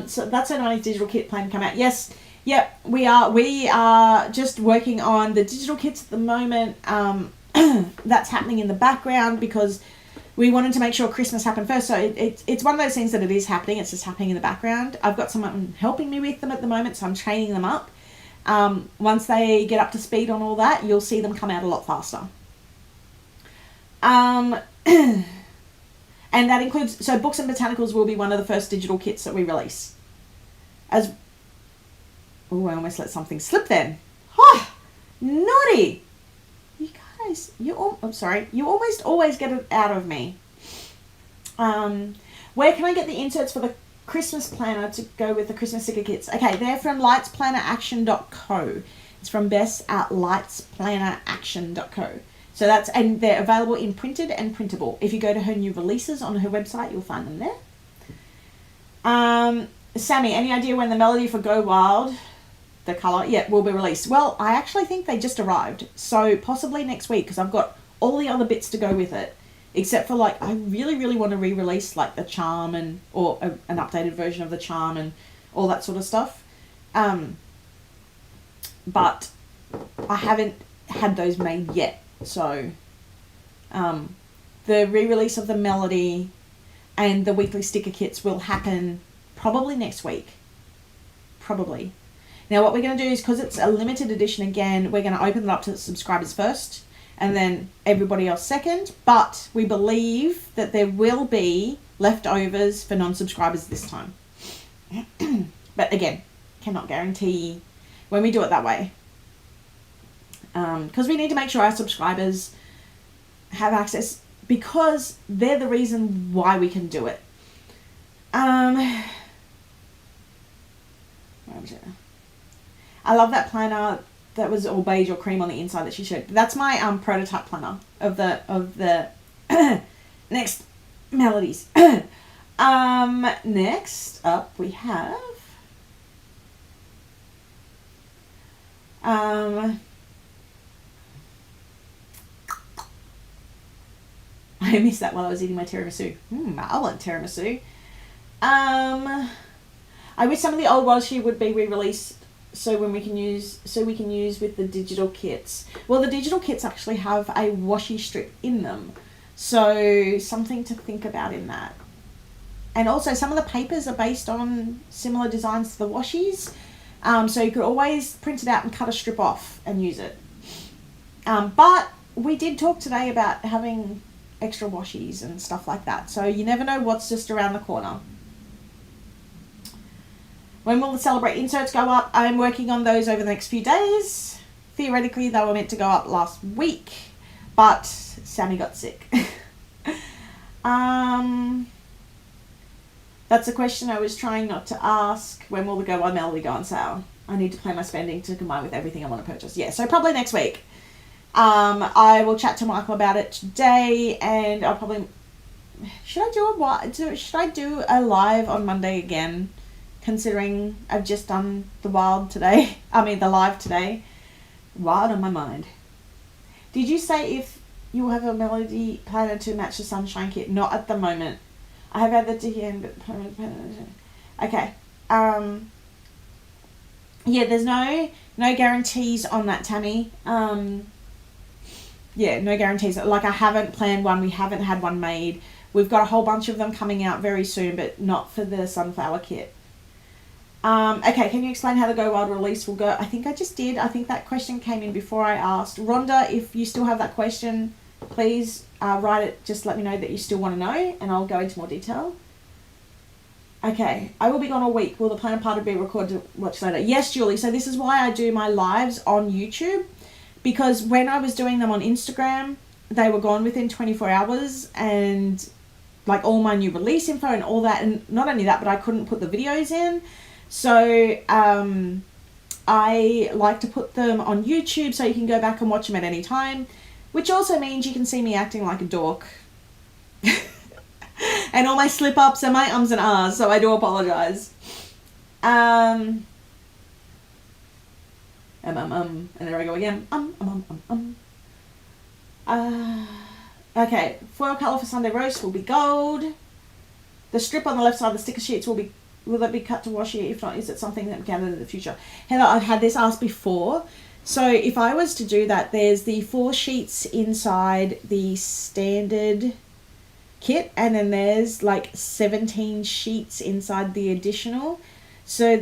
So that's our 90s digital kit plan to come out. Yes. Yep. We are just working on the digital kits at the moment. That's happening in the background because we wanted to make sure Christmas happened first. So it's one of those things that it is happening. It's just happening in the background. I've got someone helping me with them at the moment, so I'm training them up. Once they get up to speed on all that, you'll see them come out a lot faster. And that includes, so Books and Botanicals will be one of the first digital kits that we release. Oh, I almost let something slip then. Oh, naughty. You guys, I'm sorry, you almost always get it out of me. Where can I get the inserts for the Christmas planner to go with the Christmas sticker kits? Okay, they're from lightsplaneraction.co. It's from Bess at lightsplaneraction.co. So and they're available in printed and printable. If you go to her new releases on her website, you'll find them there. Sammy, any idea when the melody for Go Wild, the colour, will be released? Well, I actually think they just arrived. So possibly next week, because I've got all the other bits to go with it. Except for, I really, really want to re-release, the charm or an updated version of the charm and all that sort of stuff. But I haven't had those made yet. So, the re-release of the melody and the weekly sticker kits will happen probably next week. Probably. Now, what we're going to do is, because it's a limited edition again, we're going to open it up to the subscribers first and then everybody else second. But we believe that there will be leftovers for non-subscribers this time. But again, cannot guarantee when we do it that way. Because we need to make sure our subscribers have access, because they're the reason why we can do it. I love that planner that was all beige or cream on the inside that she showed. That's my prototype planner of the next melodies. Next up we have I missed that while I was eating my tiramisu. I want tiramisu. I wish some of the old Washi would be re-released so we can use with the digital kits. Well, the digital kits actually have a washi strip in them, so something to think about in that. And also, some of the papers are based on similar designs to the washis, so you could always print it out and cut a strip off and use it. But we did talk today about having extra washis and stuff like that, so you never know what's just around the corner. When will the Celebrate inserts go up? I'm working on those over the next few days. Theoretically, they were meant to go up last week, but Sammy got sick. That's a question I was trying not to ask. When will the Go Wild Melody go on sale? I need to plan my spending to combine with everything I want to purchase. Yeah, so probably next week. I will chat to Michael about it today, and I'll probably... Should I do a live on Monday again? Considering I've just done the live today. Wild on my mind. Did you say if you will have a melody planner to match the Sunshine kit? Not at the moment. I have added to him, but... Okay. yeah, there's no guarantees on that, Tammy. Yeah, no guarantees. Like, I haven't planned one. We haven't had one made. We've got a whole bunch of them coming out very soon, but not for the sunflower kit. Okay, can you explain how the Go Wild release will go? I think I just did. I think that question came in before I asked. Rhonda, if you still have that question, please write it. Just let me know that you still want to know, and I'll go into more detail. Okay, I will be gone a week. Will the planner part be recorded to watch later? Yes, Julie. So this is why I do my lives on YouTube, because when I was doing them on Instagram, they were gone within 24 hours, and like all my new release info and all that. And not only that, but I couldn't put the videos in. So I like to put them on YouTube so you can go back and watch them at any time, which also means you can see me acting like a dork. And all my slip-ups and my ums and ahs, so I do apologise. And there I go again. Okay, foil colour for Sunday roast will be gold. The strip on the left side of the sticker sheets will that be cut to washi? If not, is it something that we can in the future? Heather, I've had this asked before. So if I was to do that, there's the 4 sheets inside the standard kit, and then there's like 17 sheets inside the additional. So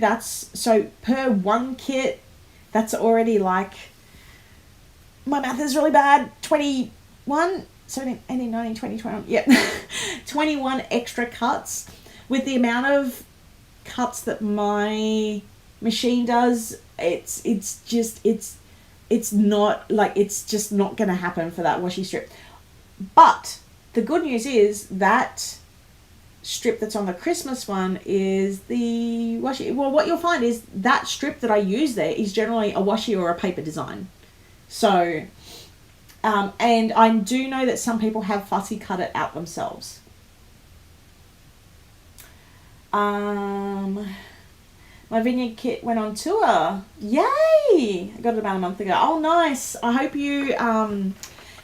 per one kit, that's already like, my math is really bad, 21, 17, 18, 19, 20, 21, yeah, 21 extra cuts. With the amount of cuts that my machine does, it's not like, it's just not going to happen for that washi strip. But the good news is that strip that's on the Christmas one is the washi. Well, what you'll find is that strip that I use there is generally a washi or a paper design. So, and I do know that some people have fussy cut it out themselves. My vineyard kit went on tour. Yay! I got it about a month ago. Oh, nice. I hope you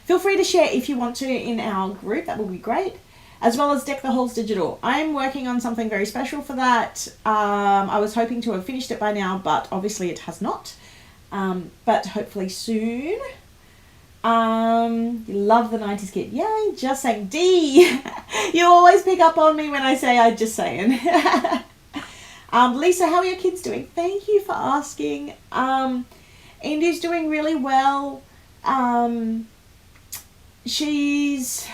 feel free to share if you want to in our group. That would be great. As well as Deck the Halls Digital. I'm working on something very special for that. I was hoping to have finished it by now, but obviously it has not. But hopefully soon. Love the 90s kit. Yay, just saying. D! You always pick up on me when I say I'm just saying. Lisa, how are your kids doing? Thank you for asking. Indy's doing really well. She's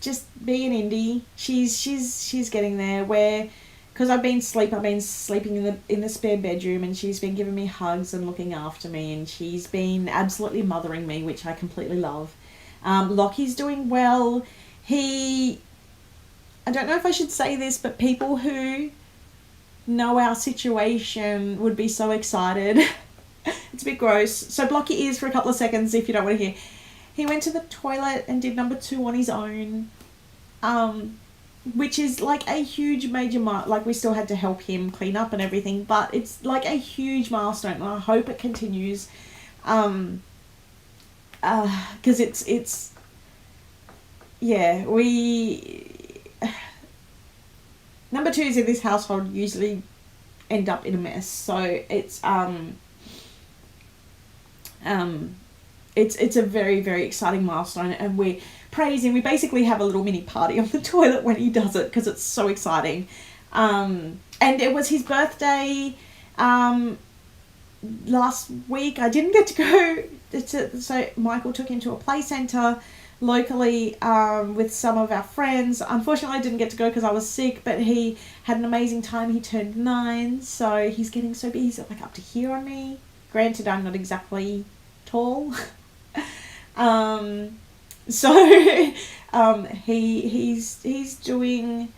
just being Indy. She's getting there. Because I've been sleeping in the spare bedroom, and she's been giving me hugs and looking after me, and she's been absolutely mothering me, which I completely love. Lockie's doing well. I don't know if I should say this, but people who know our situation would be so excited. It's a bit gross. So block your ears for a couple of seconds if you don't want to hear. He went to the toilet and did number 2 on his own, which is like a huge major like, we still had to help him clean up and everything, but it's like a huge milestone, and I hope it continues, because it's yeah, number 2s in this household usually end up in a mess, so it's a very, very exciting milestone, and we're praising. We basically have a little mini party on the toilet when he does it, because it's so exciting. And it was his birthday last week. I didn't get to go, so Michael took him to a play centre locally with some of our friends. Unfortunately, I didn't get to go because I was sick, but he had an amazing time. He turned 9, so he's getting so big. He's like up to here on me. Granted, I'm not exactly tall. So he's doing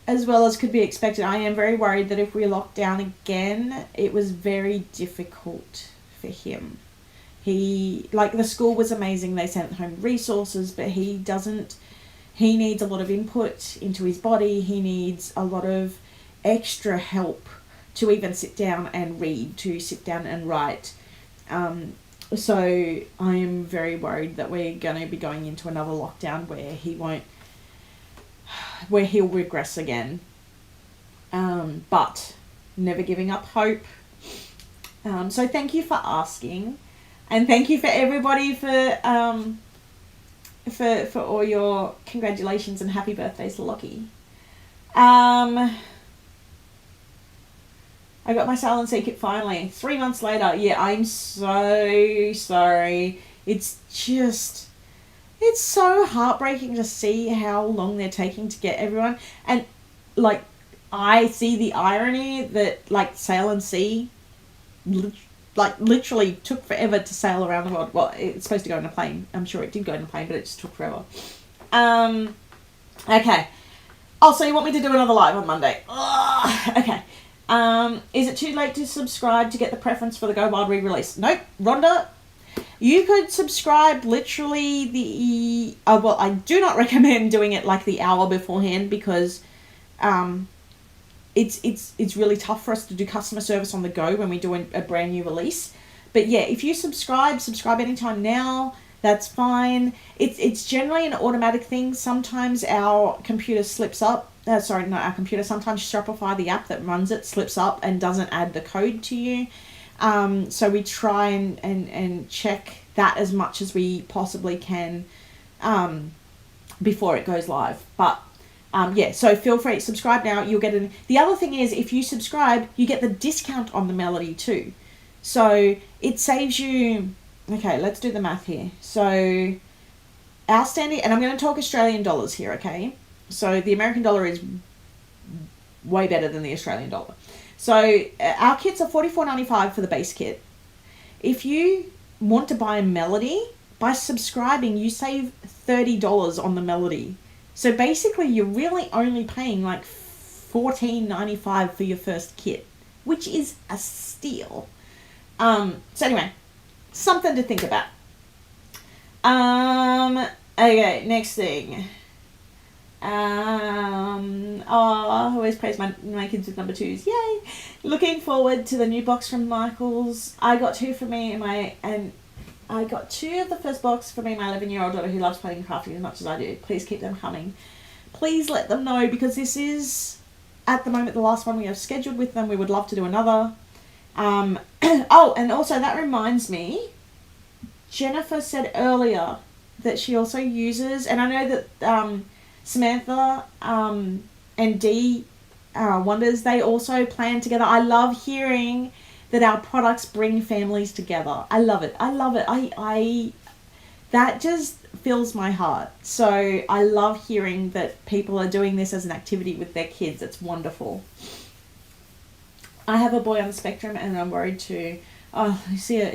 as well as could be expected. I am very worried that if we lock down again, it was very difficult for him. The school was amazing. They sent home resources, but he needs a lot of input into his body. He needs a lot of extra help to even sit down and read, to sit down and write. So I am very worried that we're going to be going into another lockdown where he'll regress again. But never giving up hope. So thank you for asking, and thank you for everybody for all your congratulations and happy birthdays, Lockie. I got my Silent C kit finally 3 months later. Yeah, I'm so sorry. It's so heartbreaking to see how long they're taking to get everyone. And like, I see the irony that like Sail and Sea literally took forever to sail around the world. Well, it's supposed to go in a plane. I'm sure it did go in a plane, but it just took forever. Okay. Oh, so you want me to do another live on Monday? Ugh. Okay. Is it too late to subscribe to get the preference for the Go Wild re-release? Nope. Rhonda, you could subscribe literally well, I do not recommend doing it like the hour beforehand, because it's really tough for us to do customer service on the go when we do a brand new release. But yeah, if you subscribe anytime now, that's fine. It's generally an automatic thing. Sometimes our computer slips up. Sometimes Shopify, the app that runs it, slips up and doesn't add the code to you. So we try and check that as much as we possibly can before it goes live. But yeah, so feel free, subscribe now. You'll get the other thing is, if you subscribe, you get the discount on the Melody too. So it saves you. Okay, let's do the math here. So our standing, and I'm going to talk Australian dollars here, okay? So the American dollar is way better than the Australian dollar. So our kits are $44.95 for the base kit. If you want to buy a Melody, by subscribing, you save $30 on the Melody. So basically, you're really only paying like $14.95 for your first kit, which is a steal. So anyway, something to think about. Okay, next thing. I always praise my kids with number 2s. Yay! Looking forward to the new box from Michaels. I got 2 for me and I got 2 of the first box for me and my 11-year-old daughter, who loves playing crafting as much as I do. Please keep them coming. Please let them know, because this is at the moment the last one we have scheduled with them. We would love to do another. Oh, and also that reminds me, Jennifer said earlier that she also uses, and I know that Samantha and Dee Wonders, they also plan together. I love hearing that our products bring families together. I love it. I that just fills my heart. So I love hearing that people are doing this as an activity with their kids. It's wonderful. I have a boy on the spectrum, and I'm worried too. Oh, you see it.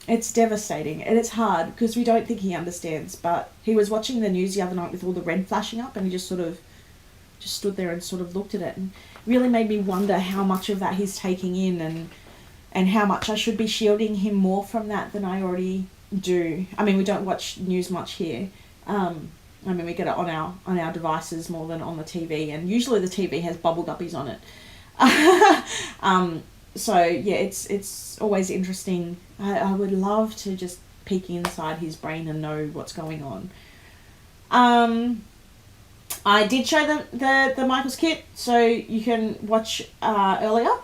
It's devastating, and it's hard because we don't think he understands. But he was watching the news the other night with all the red flashing up, and he just stood there and sort of looked at it, and really made me wonder how much of that he's taking in, and how much I should be shielding him more from that than I already do. I mean, we don't watch news much here. I mean, we get it on our devices more than on the TV, and usually the TV has bubble guppies on it. So yeah, it's always interesting. I would love to just peek inside his brain and know what's going on. I did show them the Michaels kit, so you can watch earlier.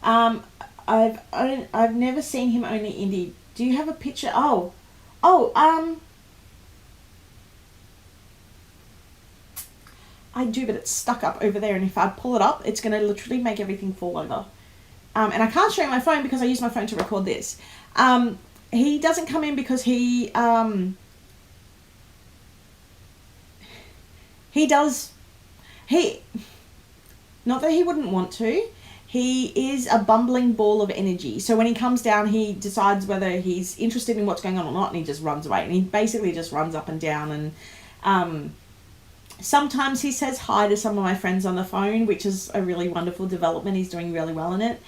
I've never seen him only indie. Do you have a picture? I do, but it's stuck up over there, and if I pull it up, it's going to literally make everything fall over. And I can't show you my phone because I use my phone to record this. He doesn't come in because he not that he wouldn't want to, he is a bumbling ball of energy. So when he comes down, he decides whether he's interested in what's going on or not, and he just runs away. And he basically just runs up and down, and sometimes he says hi to some of my friends on the phone, which is a really wonderful development. He's doing really well in it.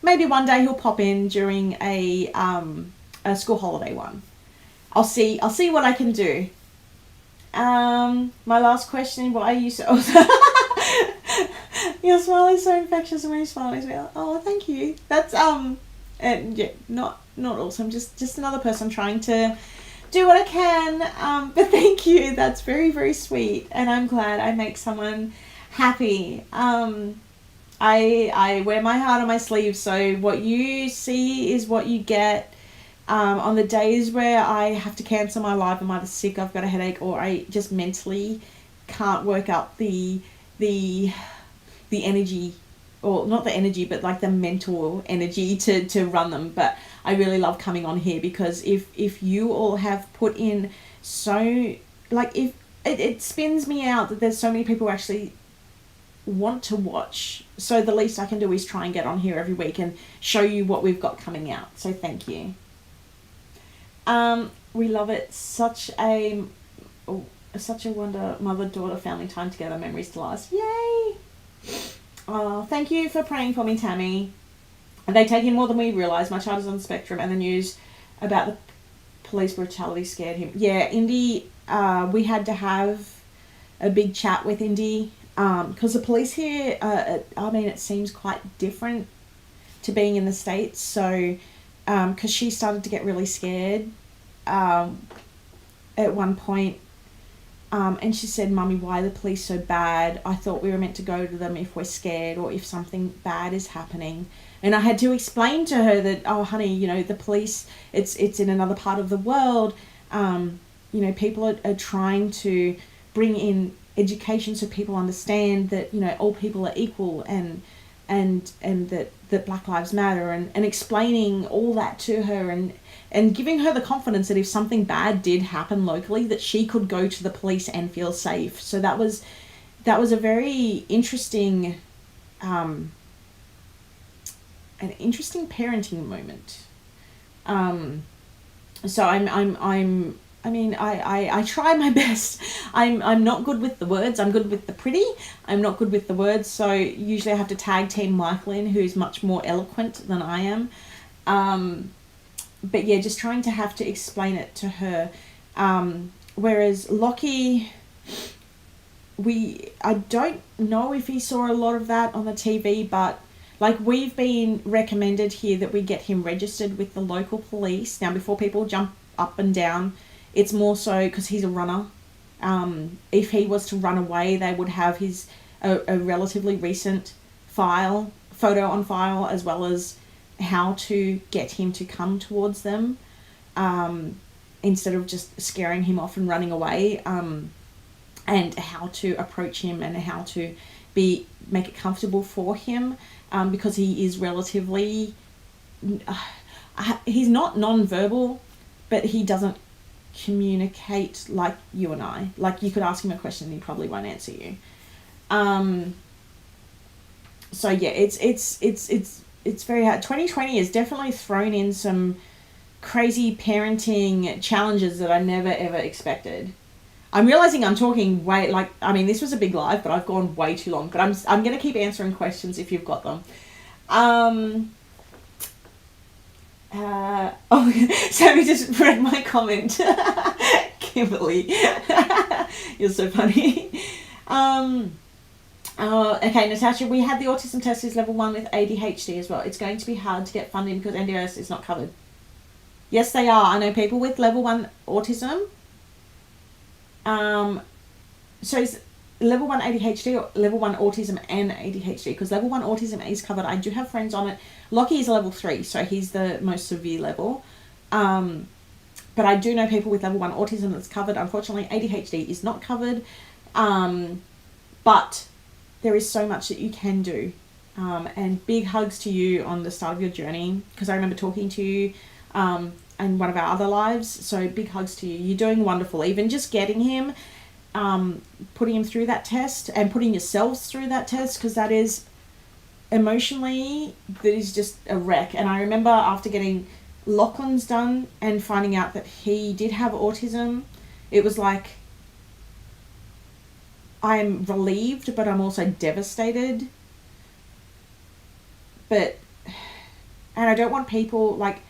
Maybe one day he'll pop in during a school holiday one. I'll see what I can do. My last question, why are you so... Your smile is so infectious, and when you smile as well. Oh, thank you. That's, and yeah, not awesome. Just another person trying to do what I can. But thank you. That's very, very sweet. And I'm glad I make someone happy. I wear my heart on my sleeve, so what you see is what you get. On the days where I have to cancel my live, I'm either sick, I've got a headache, or I just mentally can't work up the energy, or not the energy, but like the mental energy to run them. But I really love coming on here, because if you all have put in so, like, if it spins me out that there's so many people who actually want to watch, so the least I can do is try and get on here every week and show you what we've got coming out. So thank you. We love it. Such a wonder, mother-daughter family time together, memories to last. Yay! Oh, thank you for praying for me, Tammy. They take in more than we realise. My child is on the spectrum, and the news about the police brutality scared him. Yeah, Indy, we had to have a big chat with Indy, because the police here, I mean, it seems quite different to being in the States. So, because she started to get really scared at one point, and she said, "Mummy, why are the police so bad? I thought we were meant to go to them if we're scared or if something bad is happening." And I had to explain to her that, "Oh, honey, you know, the police, it's in another part of the world. You know, people are trying to bring in education so people understand that, you know, all people are equal, and that Black Lives Matter," and explaining all that to her, and giving her the confidence that if something bad did happen locally, that she could go to the police and feel safe. So that was a very interesting, an interesting parenting moment. So I try my best. I'm not good with the words. I'm good with the pretty. I'm not good with the words. So usually I have to tag team Michael in, who's much more eloquent than I am. But yeah, just trying to have to explain it to her. Whereas Lockie, I don't know if he saw a lot of that on the TV, but like, we've been recommended here that we get him registered with the local police. Now, before people jump up and down, it's more so because he's a runner. If he was to run away, they would have a relatively recent photo on file, as well as how to get him to come towards them, instead of just scaring him off and running away, and how to approach him and how to make it comfortable for him, because he is relatively, he's not non-verbal, but he doesn't communicate like you and I. Like, you could ask him a question and he probably won't answer you. So yeah, it's very hard. 2020 has definitely thrown in some crazy parenting challenges that I never ever expected. I'm realizing I'm talking way, like, I mean, this was a big live, but I've gone way too long. But I'm going to keep answering questions if you've got them. Sammy just read my comment. Kimberly, you're so funny. Okay, Natasha, we had the autism test is level 1 with ADHD as well. It's going to be hard to get funding because NDIS is not covered. Yes, they are. I know people with level 1 autism. So is level 1 ADHD or level 1 autism and ADHD? Because level 1 autism is covered. I do have friends on it. Lockie is a level 3, so he's the most severe level. But I do know people with level 1 autism that's covered. Unfortunately, ADHD is not covered. But there is so much that you can do. And big hugs to you on the start of your journey, because I remember talking to you in one of our other lives. So big hugs to you. You're doing wonderful. Even just getting him, putting him through that test and putting yourselves through that test, because that is emotionally, that is just a wreck. And I remember after getting Lachlan's done and finding out that he did have autism, it was like, I'm relieved, but I'm also devastated. And I don't want people, like,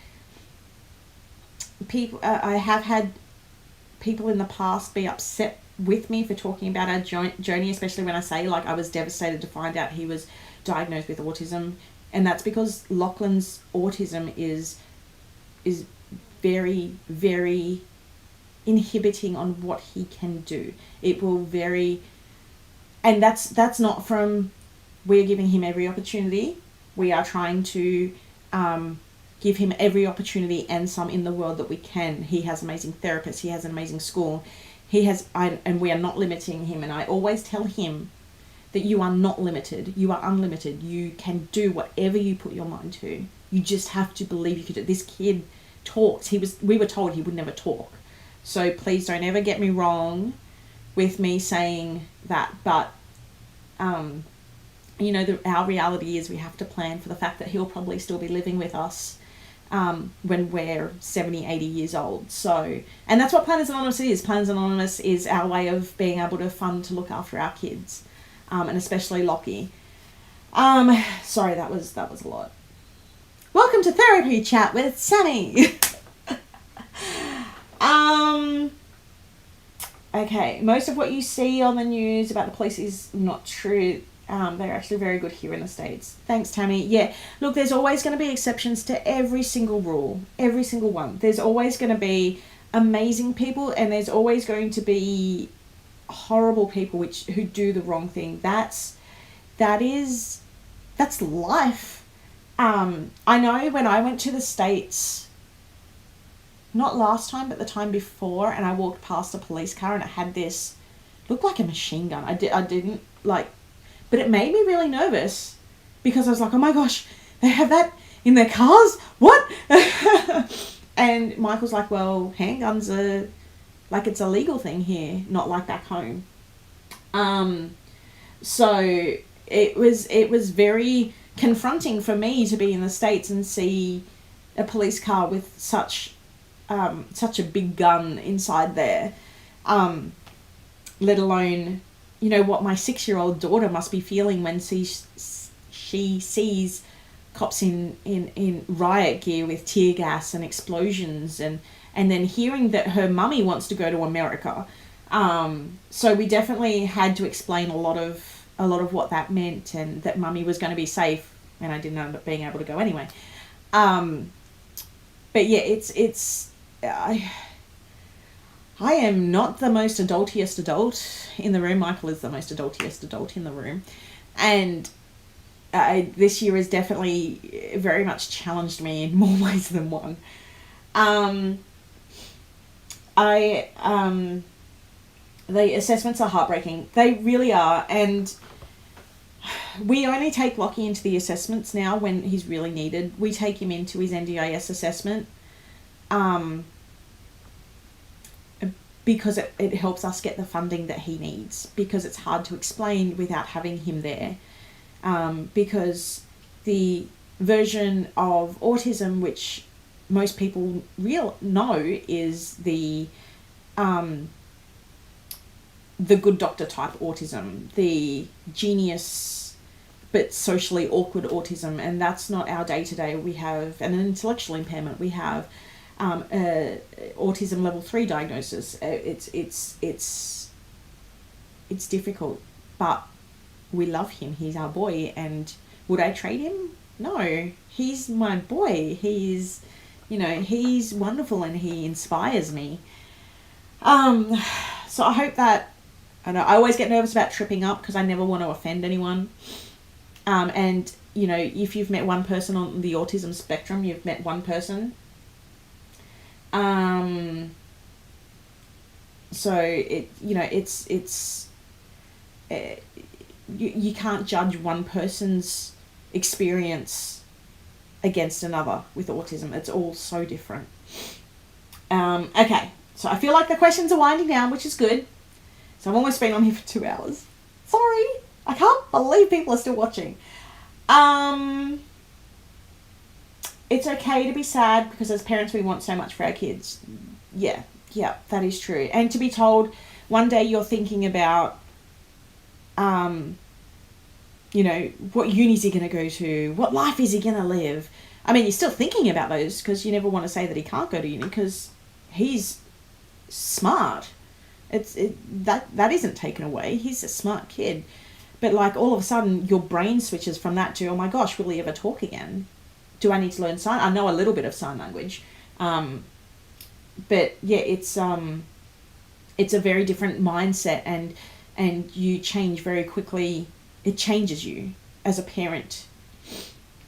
I have had people in the past be upset with me for talking about our journey, especially when I say, like, I was devastated to find out he was diagnosed with autism. And that's because Lachlan's autism is very, very inhibiting on what he can do. It will and that's not from, we're giving him every opportunity. We are trying to give him every opportunity and some in the world that we can. He has amazing therapists. He has an amazing school. And we are not limiting him. And I always tell him that you are not limited. You are unlimited. You can do whatever you put your mind to. You just have to believe you could do it. This kid talks. We were told he would never talk. So please don't ever get me wrong with me saying that. But, you know, our reality is we have to plan for the fact that he'll probably still be living with us when we're 70, 80 years old. So, and that's what Planners Anonymous is. Planners Anonymous is our way of being able to fund to look after our kids. And especially Lockie. Sorry, that was a lot. Welcome to Therapy Chat with Sammy. Okay, most of what you see on the news about the police is not true. They're actually very good here in the States. Thanks, Tammy. Yeah, look, there's always going to be exceptions to every single rule. Every single one. There's always going to be amazing people, and there's always going to be horrible people who do the wrong thing. That's life. I know when I went to the States, not last time but the time before, and I walked past a police car and it had this, looked like a machine gun. I didn't like, but it made me really nervous because I was like, oh my gosh, they have that in their cars? What? And Michael's like, well, handguns are like, it's a legal thing here, not like back home. So it was very confronting for me to be in the States and see a police car with such a big gun inside there. Let alone, you know, what my 6-year-old daughter must be feeling when she sees cops in riot gear with tear gas and explosions, and then hearing that her mummy wants to go to America. So we definitely had to explain a lot of what that meant, and that mummy was going to be safe, and I didn't end up being able to go anyway. But yeah, I am not the most adultiest adult in the room. Michael is the most adultiest adult in the room. And this year has definitely very much challenged me in more ways than one. The assessments are heartbreaking. They really are. And we only take Lockie into the assessments now when he's really needed. We take him into his NDIS assessment because it helps us get the funding that he needs, because it's hard to explain without having him there. Because the version of autism, which most people know, is the good doctor type autism, the genius but socially awkward autism, and that's not our day-to-day. We have an intellectual impairment. We have autism level 3 diagnosis. It's difficult, but we love him. He's our boy, and would I trade him? No, he's my boy. He's wonderful, and he inspires me. So I hope that, I know I always get nervous about tripping up because I never want to offend anyone. And, you know, if you've met one person on the autism spectrum, you've met one person. So you can't judge one person's experience against another with autism. It's all so different. Okay, so I feel like the questions are winding down, which is good. So I've almost been on here for 2 hours. Sorry, I can't believe people are still watching. It's okay to be sad because as parents we want so much for our kids. Yeah, that is true. And to be told one day you're thinking about, what uni is he going to go to? What life is he going to live? I mean, you're still thinking about those because you never want to say that he can't go to uni because he's smart. That isn't taken away. He's a smart kid. But like all of a sudden your brain switches from that to, oh my gosh, will he ever talk again? Do I need to learn sign? I know a little bit of sign language. But yeah, it's a very different mindset, and you change very quickly, it changes you as a parent.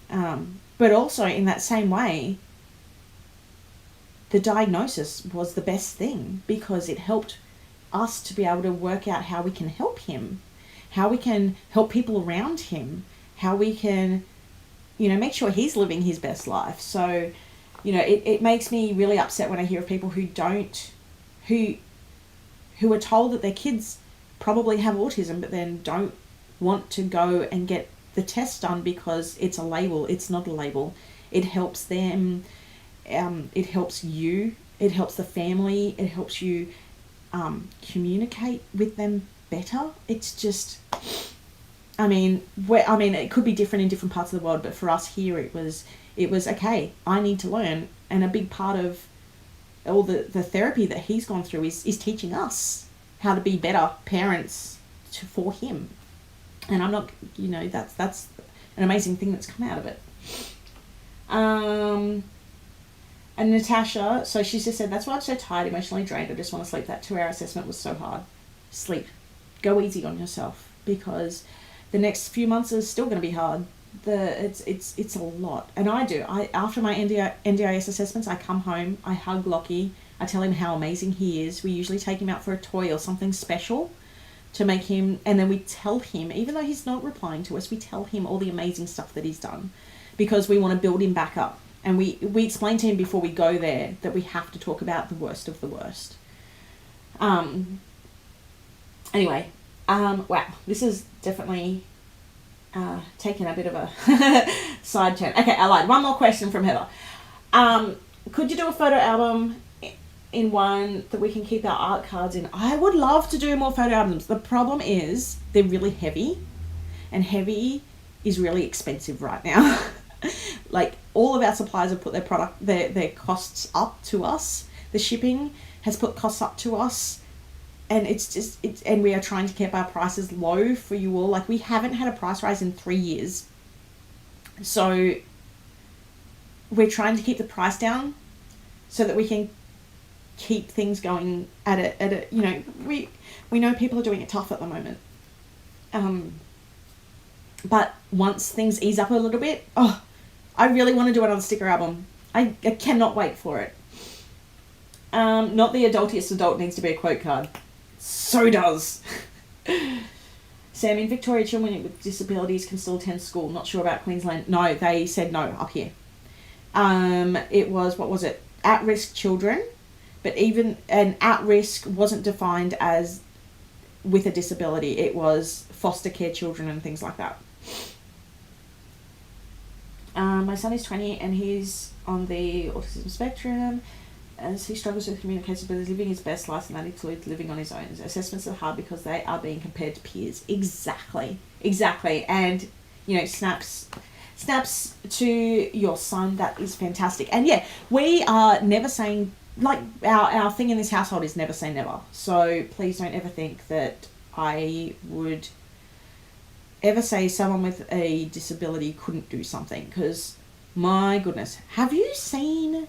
But also in that same way, the diagnosis was the best thing because it helped us to be able to work out how we can help him, how we can help people around him, how we can, make sure he's living his best life. So, it makes me really upset when I hear of people who are told that their kids probably have autism, but then don't want to go and get the test done because it's a label. It's not a label. It helps them. It helps you. It helps the family. It helps you communicate with them better. It's just, it could be different in different parts of the world, but for us here, it was okay. I need to learn, and a big part of all the therapy that he's gone through is teaching us how to be better parents for him. And I'm not, that's an amazing thing that's come out of it. And Natasha, so she's just said, that's why I'm so tired, emotionally drained. I just want to sleep. That 2-hour assessment was so hard. Sleep. Go easy on yourself, because the next few months is still going to be hard. It's a lot. And after my NDIS assessments, I come home, I hug Lockie, I tell him how amazing he is. We usually take him out for a toy or something special to make him, and then we tell him, even though he's not replying to us, we tell him all the amazing stuff that he's done, because we want to build him back up. And we explain to him before we go there that we have to talk about the worst of the worst. Anyway, wow, this is definitely taken a bit of a side turn. Okay, I lied. One more question from Heather. Could you do a photo album in one that we can keep our art cards in? I would love to do more photo albums. The problem is they're really heavy, and heavy is really expensive right now. Like, all of our suppliers have put their costs up to us. The shipping has put costs up to us, and and we are trying to keep our prices low for you all. Like, we haven't had a price rise in 3 years, so we're trying to keep the price down so that we can keep things going at a we know people are doing it tough at the moment. But once things ease up a little bit, I really want to do another sticker album. I cannot wait for it. Not the adultiest adult needs to be a quote card. So does. Sam, in Victoria, children with disabilities can still attend school. Not sure about Queensland. No, they said no up here. It was, what was it? At-risk children. But even an at-risk wasn't defined as with a disability. It was foster care children and things like that. My son is 20 and he's on the autism spectrum. As he struggles with communication, but is living his best life, and that includes living on his own. Assessments are hard because they are being compared to peers. Exactly. And, snaps to your son. That is fantastic. And yeah, we are never saying, like, our thing in this household is never say never. So please don't ever think that I would ever say someone with a disability couldn't do something, because my goodness, have you seen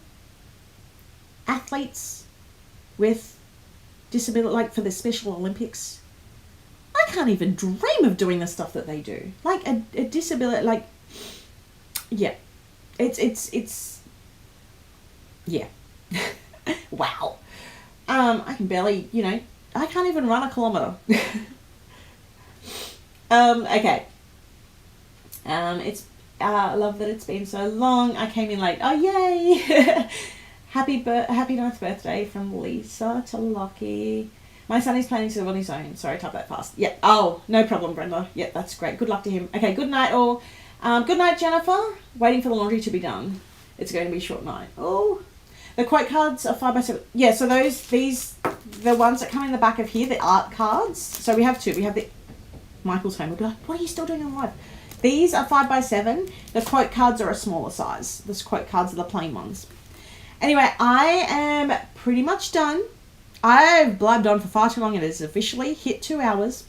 athletes with disability, like for the Special Olympics? I can't even dream of doing the stuff that they do. Like a disability, like, yeah, it's yeah. Wow. I can barely, I can't even run a kilometer. Okay. I love that it's been so long. I came in late. Oh, yay. Happy 9th birthday from Lisa to Lockie. My son is planning to live on his own. Sorry, type that fast. Yeah. Oh, no problem, Brenda. Yeah, that's great. Good luck to him. Okay, good night all. Good night, Jennifer. Waiting for the laundry to be done. It's going to be a short night. Oh, the quote cards are 5x7. Yeah, so the ones that come in the back of here, the art cards. So we have two. We have the Michael's home. We'll be like, what are you still doing on live? These are 5x7. The quote cards are a smaller size. The quote cards are the plain ones. Anyway, I am pretty much done. I've blabbed on for far too long. It has officially hit 2 hours.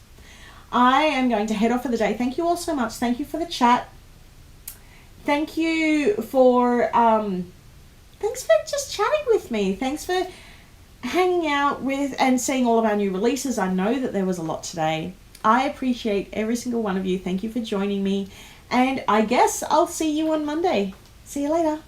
I am going to head off for the day. Thank you all so much. Thank you for the chat. Thank you for thanks for just chatting with me. Thanks for hanging out with and seeing all of our new releases. I know that there was a lot today. I appreciate every single one of you. Thank you for joining me. And I guess I'll see you on Monday. See you later.